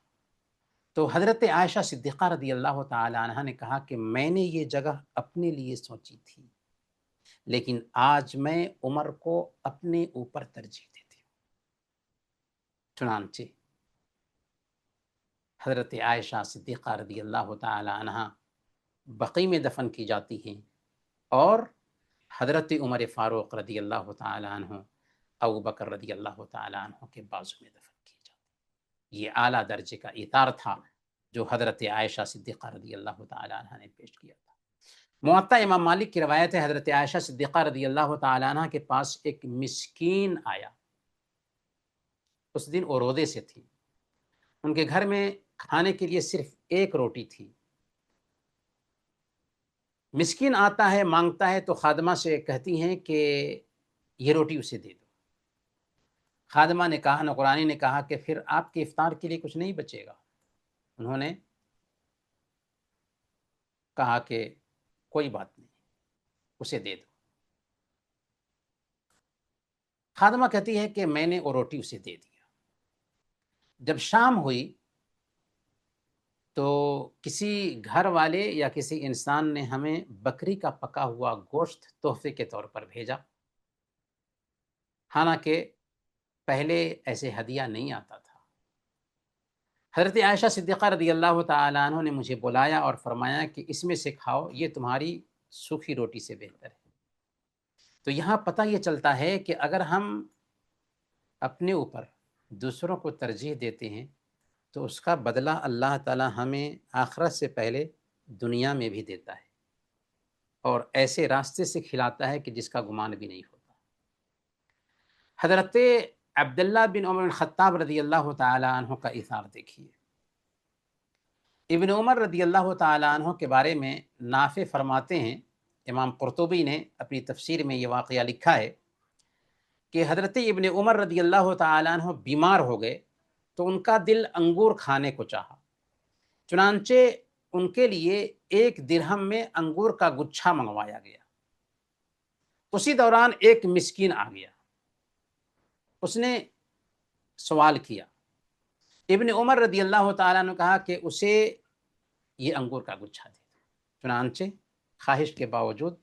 A: تو حضرت عائشہ صدیقہ رضی اللہ تعالی عنہا نے کہا کہ میں نے یہ جگہ اپنے لیے سوچی تھی لیکن آج میں عمر کو اپنے اوپر ترجیح دیتی ہوں. چنانچہ حضرت عائشہ صدیقہ رضی اللہ تعالی عنہا بقیع میں دفن کی جاتی ہیں اور حضرت عمر فاروق رضی اللہ تعالی عنہ ابو بکر رضی اللہ تعالی عنہ کے بازو میں دفن کی جاتی ہیں. یہ اعلیٰ درجے کا ایثار تھا جو حضرت عائشہ صدیقہ رضی اللہ تعالی عنہ نے پیش کیا تھا. موطا امام مالک کی روایت ہے, حضرت عائشہ صدیقہ رضی اللہ تعالی عنہ کے پاس ایک مسکین آیا. اس دن وہ روزے سے تھی, ان کے گھر میں کھانے کے لیے صرف ایک روٹی تھی. مسکین آتا ہے مانگتا ہے تو خادمہ سے کہتی ہیں کہ یہ روٹی اسے دے دو. خادمہ نے کہا, نوکرانی نے کہا کہ پھر آپ کے افطار کے لیے کچھ نہیں بچے گا. انہوں نے کہا کہ کوئی بات نہیں, اسے دے دو. خادمہ کہتی ہے کہ میں نے وہ روٹی اسے دے دیا. جب شام ہوئی تو کسی گھر والے یا کسی انسان نے ہمیں بکری کا پکا ہوا گوشت تحفے کے طور پر بھیجا, حالانکہ پہلے ایسے ہدیہ نہیں آتا تھا. حضرت عائشہ صدیقہ رضی اللہ تعالی عنہ نے مجھے بلایا اور فرمایا کہ اس میں سے کھاؤ, یہ تمہاری سوکھی روٹی سے بہتر ہے. تو یہاں پتہ یہ چلتا ہے کہ اگر ہم اپنے اوپر دوسروں کو ترجیح دیتے ہیں تو اس کا بدلہ اللہ تعالی ہمیں آخرت سے پہلے دنیا میں بھی دیتا ہے اور ایسے راستے سے کھلاتا ہے کہ جس کا گمان بھی نہیں ہوتا. حضرت عبداللہ بن عمر بن خطاب رضی اللہ تعالی عنہ کا ایثار دیکھیے. ابن عمر رضی اللہ تعالی عنہ کے بارے میں نافع فرماتے ہیں, امام قرطبی نے اپنی تفسیر میں یہ واقعہ لکھا ہے کہ حضرت ابن عمر رضی اللہ تعالی عنہ بیمار ہو گئے تو ان کا دل انگور کھانے کو چاہا. چنانچہ ان کے لیے 1 درہم میں انگور کا گچھا منگوایا گیا. اسی دوران ایک مسکین آ گیا, اس نے سوال کیا. ابن عمر رضی اللہ تعالیٰ نے کہا کہ اسے یہ انگور کا گچھا دے. چنانچہ خواہش کے باوجود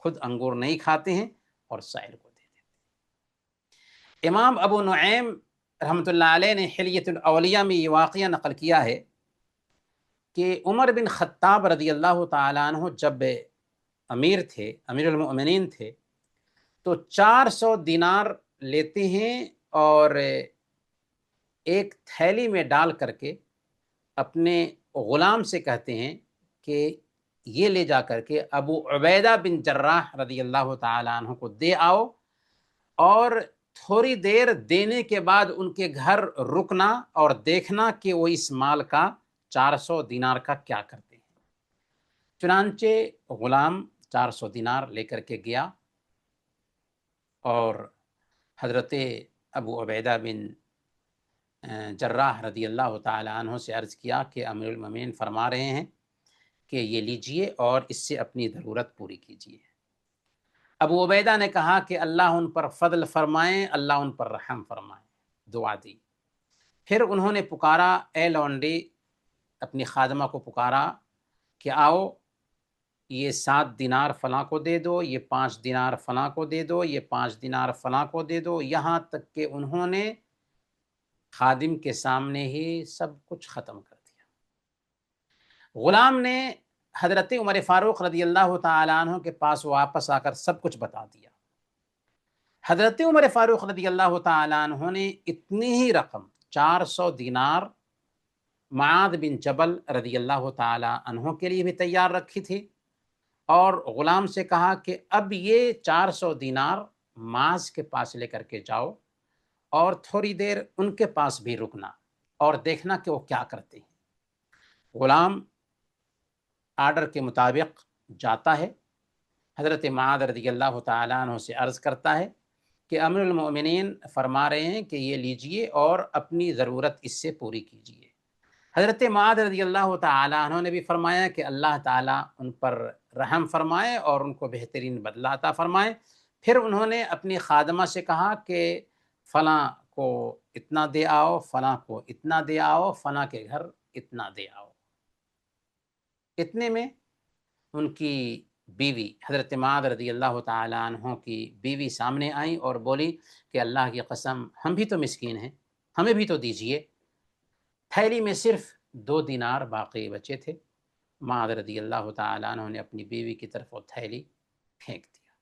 A: خود انگور نہیں کھاتے ہیں اور سائر کو دے دیتے. امام ابو نعیم رحمۃ اللہ علیہ نے حلیۃ الاولیاء میں یہ واقعہ نقل کیا ہے کہ عمر بن خطاب رضی اللہ تعالیٰ عنہ جب امیر تھے, امیر المؤمنین تھے, تو 400 دینار لیتے ہیں اور ایک تھیلی میں ڈال کر کے اپنے غلام سے کہتے ہیں کہ یہ لے جا کر کے ابو عبیدہ بن جراح رضی اللہ تعالیٰ عنہ کو دے آؤ, اور تھوڑی دیر دینے کے بعد ان کے گھر رکنا اور دیکھنا کہ وہ اس مال کا 400 دینار کا کیا کرتے ہیں. چنانچہ غلام 400 دینار لے کر کے گیا اور حضرت ابو عبیدہ بن جراح رضی اللہ تعالی عنہ سے عرض کیا کہ امیر المومنین فرما رہے ہیں کہ یہ لیجئے اور اس سے اپنی ضرورت پوری کیجئے. ابو عبیدہ نے کہا کہ اللہ ان پر فضل فرمائیں, اللہ ان پر رحم فرمائیں. دعا دی. پھر انہوں نے پکارا, اے لونڈی, اپنی خادمہ کو پکارا کہ آؤ یہ 7 دینار فلاں کو دے دو، یہ 5 دینار فلاں کو دے دو، یہ 5 دینار فلاں کو دے دو، یہاں تک کہ انہوں نے خادم کے سامنے ہی سب کچھ ختم کر دیا۔ غلام نے حضرت عمر فاروق رضی اللہ تعالیٰ عنہ کے پاس واپس آ کر سب کچھ بتا دیا۔ حضرت عمر فاروق رضی اللہ تعالیٰ عنہ نے اتنی ہی رقم 400 دینار معاذ بن جبل رضی اللہ تعالیٰ عنہ کے لیے بھی تیار رکھی تھی، اور غلام سے کہا کہ اب یہ 400 دینار معاذ کے پاس لے کر کے جاؤ اور تھوڑی دیر ان کے پاس بھی رکنا اور دیکھنا کہ وہ کیا کرتے ہیں۔ غلام آرڈر کے مطابق جاتا ہے، حضرت معاذ رضی اللہ تعالیٰ عنہ سے عرض کرتا ہے کہ امیر المؤمنین فرما رہے ہیں کہ یہ لیجئے اور اپنی ضرورت اس سے پوری کیجئے۔ حضرت معاذ رضی اللہ تعالیٰ عنہ نے بھی فرمایا کہ اللہ تعالیٰ ان پر رحم فرمائے اور ان کو بہترین بدلہ عطا فرمائے۔ پھر انہوں نے اپنی خادمہ سے کہا کہ فلاں کو اتنا دے آؤ، فلاں کو اتنا دے آؤ، فلاں کے گھر اتنا دے آؤ۔ اتنے میں ان کی بیوی حضرت معاذ رضی اللہ تعالیٰ عنہ کی بیوی سامنے آئیں اور بولی کہ اللہ کی قسم ہم بھی تو مسکین ہیں، ہمیں بھی تو دیجئے۔ تھیلی میں صرف 2 دینار باقی بچے تھے۔ معاذ رضی اللہ تعالیٰ عنہ نے اپنی بیوی کی طرف وہ تھیلی پھینک دیا۔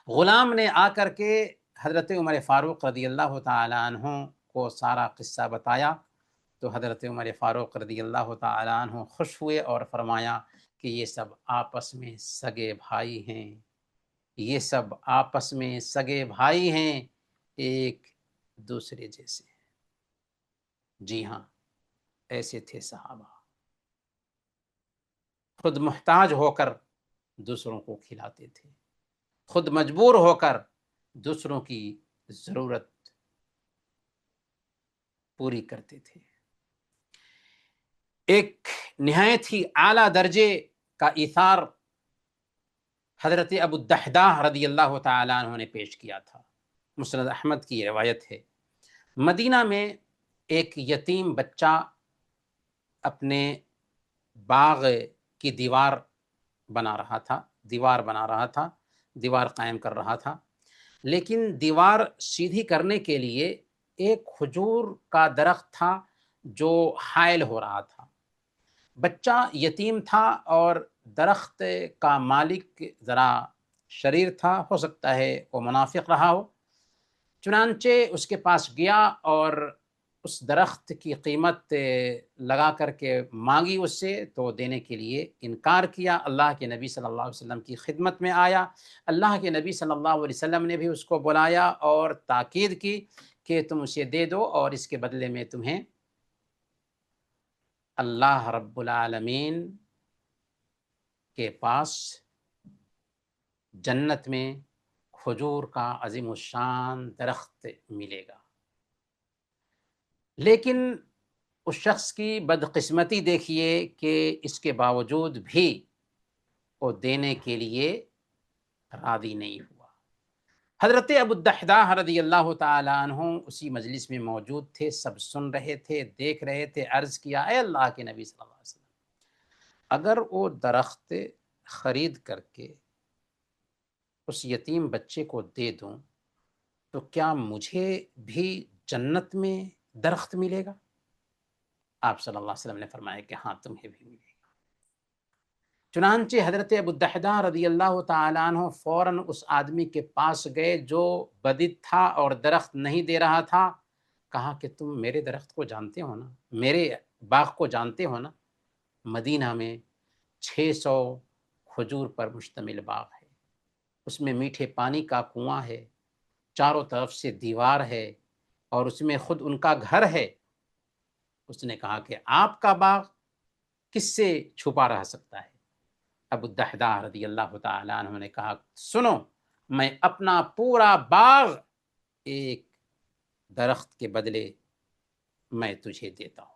A: غلام نے آ کر کے حضرت عمر فاروق رضی اللہ تعالیٰ عنہ کو سارا قصہ بتایا تو حضرت عمر فاروق رضی اللہ تعالیٰ عنہ خوش ہوئے اور فرمایا کہ یہ سب آپس میں سگے بھائی ہیں، یہ سب آپس میں سگے بھائی ہیں، ایک دوسرے جیسے۔ جی ہاں، ایسے تھے صحابہ، خود محتاج ہو کر دوسروں کو کھلاتے تھے، خود مجبور ہو کر دوسروں کی ضرورت پوری کرتے تھے۔ ایک نہایت ہی اعلیٰ درجے کا ایثار حضرت ابو الدحداح رضی اللہ تعالیٰ عنہ نے پیش کیا تھا۔ مسند احمد کی روایت ہے، مدینہ میں ایک یتیم بچہ اپنے باغ کی دیوار بنا رہا تھا، دیوار قائم کر رہا تھا، لیکن دیوار سیدھی کرنے کے لیے ایک کھجور کا درخت تھا جو حائل ہو رہا تھا۔ بچہ یتیم تھا اور درخت کا مالک ذرا شریر تھا، ہو سکتا ہے وہ منافق رہا ہو، چنانچہ اس کے پاس گیا اور اس درخت کی قیمت لگا کر کے مانگی اس سے، تو دینے کے لیے انکار کیا۔ اللہ کے نبی صلی اللہ علیہ وسلم کی خدمت میں آیا، اللہ کے نبی صلی اللہ علیہ وسلم نے بھی اس کو بلایا اور تاکید کی کہ تم اسے دے دو اور اس کے بدلے میں تمہیں اللہ رب العالمین کے پاس جنت میں کھجور کا عظیم الشان درخت ملے گا۔ لیکن اس شخص کی بدقسمتی دیکھیے کہ اس کے باوجود بھی وہ دینے کے لیے راضی نہیں ہوا۔ حضرت ابو الدحداح رضی اللہ تعالیٰ عنہ اسی مجلس میں موجود تھے، سب سن رہے تھے، دیکھ رہے تھے۔ عرض کیا، اے اللہ کے نبی صلی اللہ علیہ وسلم، اگر وہ درخت خرید کر کے اس یتیم بچے کو دے دوں تو کیا مجھے بھی جنت میں درخت ملے گا؟ آپ صلی اللہ علیہ وسلم نے فرمایا کہ ہاں، تمہیں بھی ملے گا۔ چنانچہ حضرت ابو الدحداح رضی اللہ تعالیٰ عنہ فوراً اس آدمی کے پاس گئے جو بدید تھا اور درخت نہیں دے رہا تھا، کہا کہ تم میرے درخت کو جانتے ہو نا، میرے باغ کو جانتے ہو نا؟ مدینہ میں 600 کھجور پر مشتمل باغ ہے، اس میں میٹھے پانی کا کنواں ہے، چاروں طرف سے دیوار ہے اور اس میں خود ان کا گھر ہے۔ اس نے کہا کہ آپ کا باغ کس سے چھپا رہ سکتا ہے؟ ابو الدحداح رضی اللہ تعالیٰ عنہ نے کہا، سنو، میں اپنا پورا باغ ایک درخت کے بدلے میں تجھے دیتا ہوں۔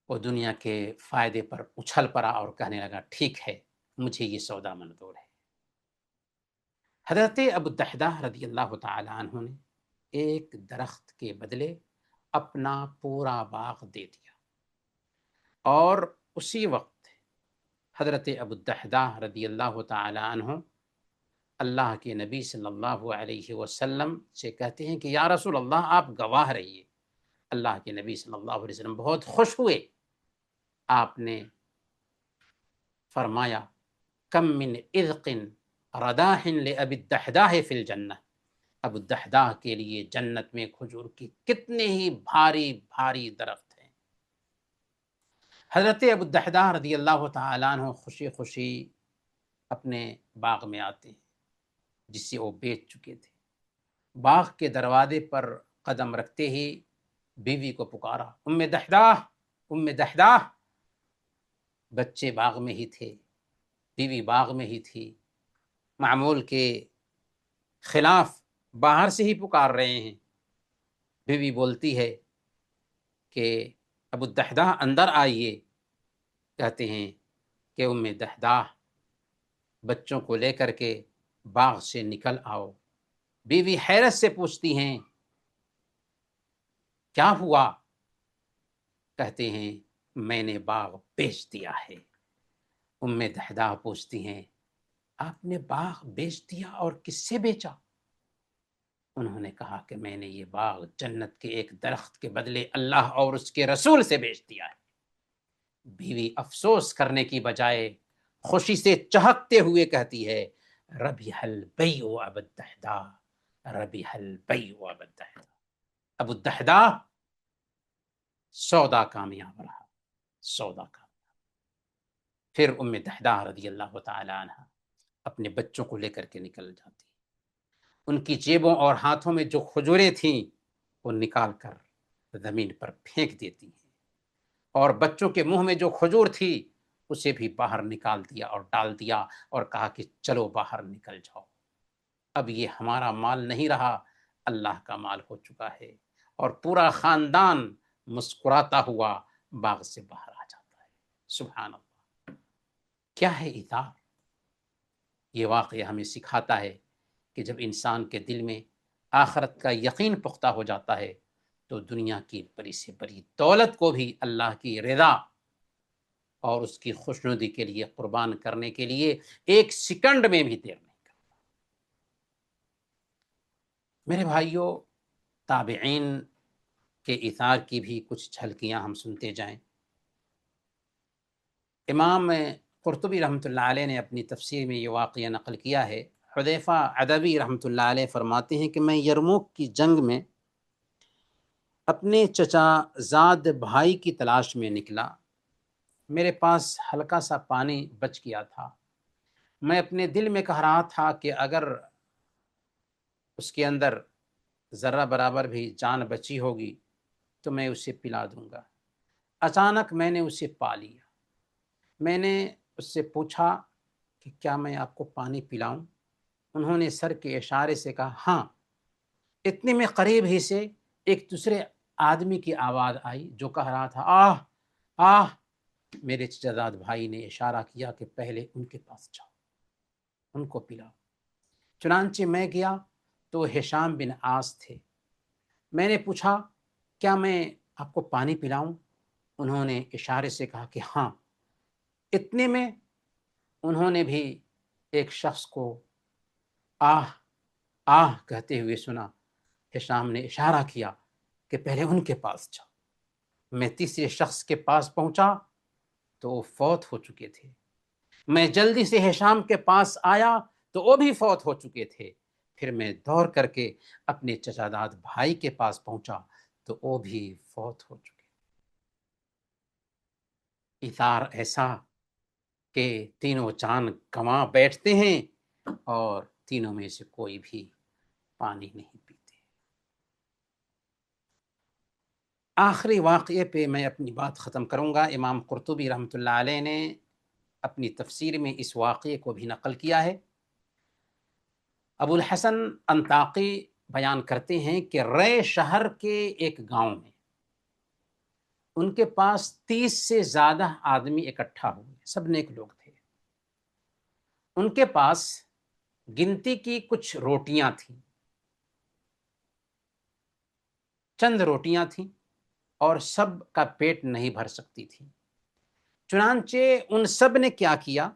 A: وہ دنیا کے فائدے پر اچھل پڑا اور کہنے لگا، ٹھیک ہے، مجھے یہ سودا منظور ہے۔ حضرت ابو الدحداح رضی اللہ تعالیٰ عنہ نے ایک درخت کے بدلے اپنا پورا باغ دے دیا، اور اسی وقت حضرت ابو الدحداح رضی اللہ تعالی عنہ اللہ کے نبی صلی اللہ علیہ وسلم سے کہتے ہیں کہ یا رسول اللہ آپ گواہ رہیے۔ اللہ کے نبی صلی اللہ علیہ وسلم بہت خوش ہوئے۔ آپ نے فرمایا کم من اذق رداح لابی الدحداح فی الجنہ، ابو الدحداح کے لیے جنت میں کھجور کی کتنے ہی بھاری بھاری درخت ہیں۔ حضرت ابو الدحداح رضی اللہ تعالیٰ عنہ خوشی خوشی اپنے باغ میں آتے ہیں جسے وہ بیچ چکے تھے۔ باغ کے دروازے پر قدم رکھتے ہی بیوی کو پکارا، ام دحداح، ام دحداح۔ بچے باغ میں ہی تھے، بیوی باغ میں ہی تھی، معمول کے خلاف باہر سے ہی پکار رہے ہیں۔ بیوی بولتی ہے کہ ابو الدحداح اندر آئیے۔ کہتے ہیں کہ ام دحداح بچوں کو لے کر کے باغ سے نکل آؤ۔ بیوی حیرت سے پوچھتی ہیں کیا ہوا؟ کہتے ہیں میں نے باغ بیچ دیا ہے۔ ام دحداح پوچھتی ہیں آپ نے باغ بیچ دیا، اور کس سے بیچا؟ انہوں نے کہا کہ میں نے یہ باغ جنت کے ایک درخت کے بدلے اللہ اور اس کے رسول سے بیچ دیا ہے۔ بیوی افسوس کرنے کی بجائے خوشی سے چہکتے ہوئے کہتی ہے ربح البیع ابو الدحداح، ربح البیع ابو الدحداح، ابو الدحداح سودا کامیاب رہا، سودا کامیاب۔ پھر ام دحداح رضی اللہ تعالی عنہ اپنے بچوں کو لے کر کے نکل جاتی۔ ان کی جیبوں اور ہاتھوں میں جو کھجوریں تھیں وہ نکال کر زمین پر پھینک دیتی ہیں، اور بچوں کے منہ میں جو کھجور تھی اسے بھی باہر نکال دیا اور ڈال دیا، اور کہا کہ چلو باہر نکل جاؤ، اب یہ ہمارا مال نہیں رہا، اللہ کا مال ہو چکا ہے۔ اور پورا خاندان مسکراتا ہوا باغ سے باہر آ جاتا ہے۔ سبحان اللہ، کیا ہے ایثار! یہ واقعہ ہمیں سکھاتا ہے کہ جب انسان کے دل میں آخرت کا یقین پختہ ہو جاتا ہے تو دنیا کی بڑی سے بڑی دولت کو بھی اللہ کی رضا اور اس کی خوشنودی کے لیے قربان کرنے کے لیے ایک سیکنڈ میں بھی دیر نہیں کرتا۔ میرے بھائیوں، تابعین کے ایثار کی بھی کچھ جھلکیاں ہم سنتے جائیں۔ امام قرطبی رحمۃ اللہ علیہ نے اپنی تفسیر میں یہ واقعہ نقل کیا ہے۔ حذیفہ عدوی رحمۃ اللہ علیہ فرماتے ہیں کہ میں یرموک کی جنگ میں اپنے چچا زاد بھائی کی تلاش میں نکلا۔ میرے پاس ہلکا سا پانی بچ گیا تھا۔ میں اپنے دل میں کہہ رہا تھا کہ اگر اس کے اندر ذرہ برابر بھی جان بچی ہوگی تو میں اسے پلا دوں گا۔ اچانک میں نے اسے پا لیا۔ میں نے اس سے پوچھا کہ کیا میں آپ کو پانی پلاؤں؟ انہوں نے سر کے اشارے سے کہا ہاں۔ اتنے میں قریب ہی سے ایک دوسرے آدمی کی آواز آئی جو کہہ رہا تھا آہ آہ۔ میرے چچا بھائی نے اشارہ کیا کہ پہلے ان کے پاس جاؤ، ان کو پلاؤ۔ چنانچہ میں گیا تو ہشام بن عاص تھے۔ میں نے پوچھا کیا میں آپ کو پانی پلاؤں؟ انہوں نے اشارے سے کہا کہ ہاں۔ اتنے میں انہوں نے بھی ایک شخص کو آہ آہ کہتے ہوئے سنا۔ ہشام نے اشارہ کیا کہ پہلے ان کے پاس جاؤ۔ میں تیسرے شخص کے پاس پہنچا تو وہ فوت ہو چکے تھے۔ میں جلدی سے ہشام کے پاس آیا تو وہ بھی فوت ہو چکے تھے۔ پھر میں دوڑ کر کے اپنے چچا داد بھائی کے پاس پہنچا تو وہ بھی فوت ہو چکے۔ ایثار ایسا کہ تینوں جان گنوا بیٹھتے ہیں اور تینوں میں سے کوئی بھی پانی نہیں پیتے۔ آخری واقعے پہ میں اپنی بات ختم کروں گا۔ امام قرطبی رحمۃ اللہ علیہ نے اپنی تفسیر میں اس واقعے کو بھی نقل کیا ہے۔ ابو الحسن انطاقی بیان کرتے ہیں کہ رے شہر کے ایک گاؤں میں ان کے پاس 30 سے زیادہ آدمی اکٹھا ہوئے، سب نیک لوگ تھے۔ ان کے پاس گنتی کی کچھ روٹیاں تھیں، چند روٹیاں تھیں، اور سب کا پیٹ نہیں بھر سکتی تھی۔ چنانچہ ان سب نے کیا کیا؟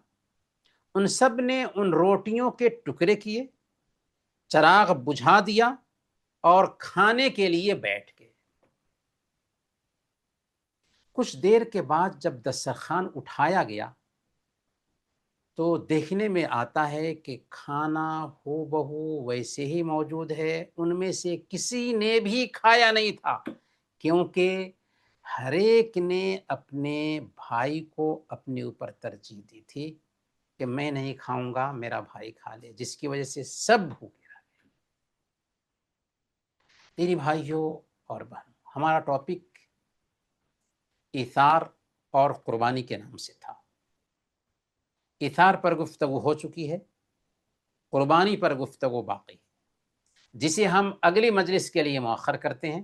A: ان سب نے ان روٹیوں کے ٹکڑے کیے، چراغ بجھا دیا اور کھانے کے لیے بیٹھ گئے۔ کچھ دیر کے بعد جب دسترخوان اٹھایا گیا تو دیکھنے میں آتا ہے کہ کھانا ہو بہو ویسے ہی موجود ہے، ان میں سے کسی نے بھی کھایا نہیں تھا، کیونکہ ہر ایک نے اپنے بھائی کو اپنے اوپر ترجیح دی تھی کہ میں نہیں کھاؤں گا، میرا بھائی کھا لے، جس کی وجہ سے سب بھوکے رہ گئے۔ تیری بھائیوں اور بہنوں، ہمارا ٹاپک ایثار اور قربانی کے نام سے تھا۔ ایثار پر گفتگو ہو چکی ہے، قربانی پر گفتگو باقی ہے، جسے ہم اگلی مجلس کے لیے مؤخر کرتے ہیں۔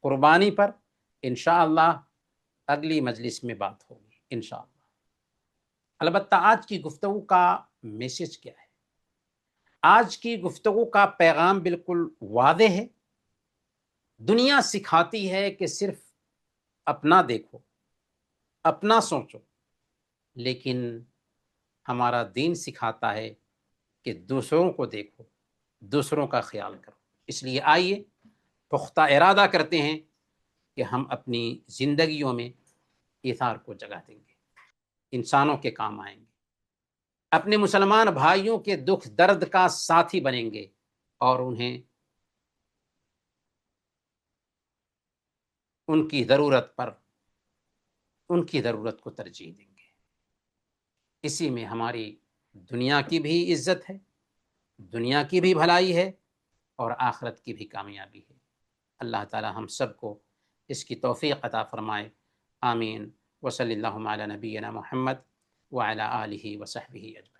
A: قربانی پر انشاءاللہ اگلی مجلس میں بات ہوگی انشاءاللہ۔ البتہ آج کی گفتگو کا میسج کیا ہے؟ آج کی گفتگو کا پیغام بالکل واضح ہے۔ دنیا سکھاتی ہے کہ صرف اپنا دیکھو، اپنا سوچو، لیکن ہمارا دین سکھاتا ہے کہ دوسروں کو دیکھو، دوسروں کا خیال کرو۔ اس لیے آئیے پختہ ارادہ کرتے ہیں کہ ہم اپنی زندگیوں میں ایثار کو جگہ دیں گے، انسانوں کے کام آئیں گے، اپنے مسلمان بھائیوں کے دکھ درد کا ساتھی بنیں گے اور انہیں ان کی ضرورت کو ترجیح دیں گے۔ اسی میں ہماری دنیا کی بھی عزت ہے، دنیا کی بھی بھلائی ہے اور آخرت کی بھی کامیابی ہے۔ اللہ تعالی ہم سب کو اس کی توفیق عطا فرمائے، آمین۔ وصلی اللہ علی نبینا محمد وعلی آلہ وصحبہ اجمعین۔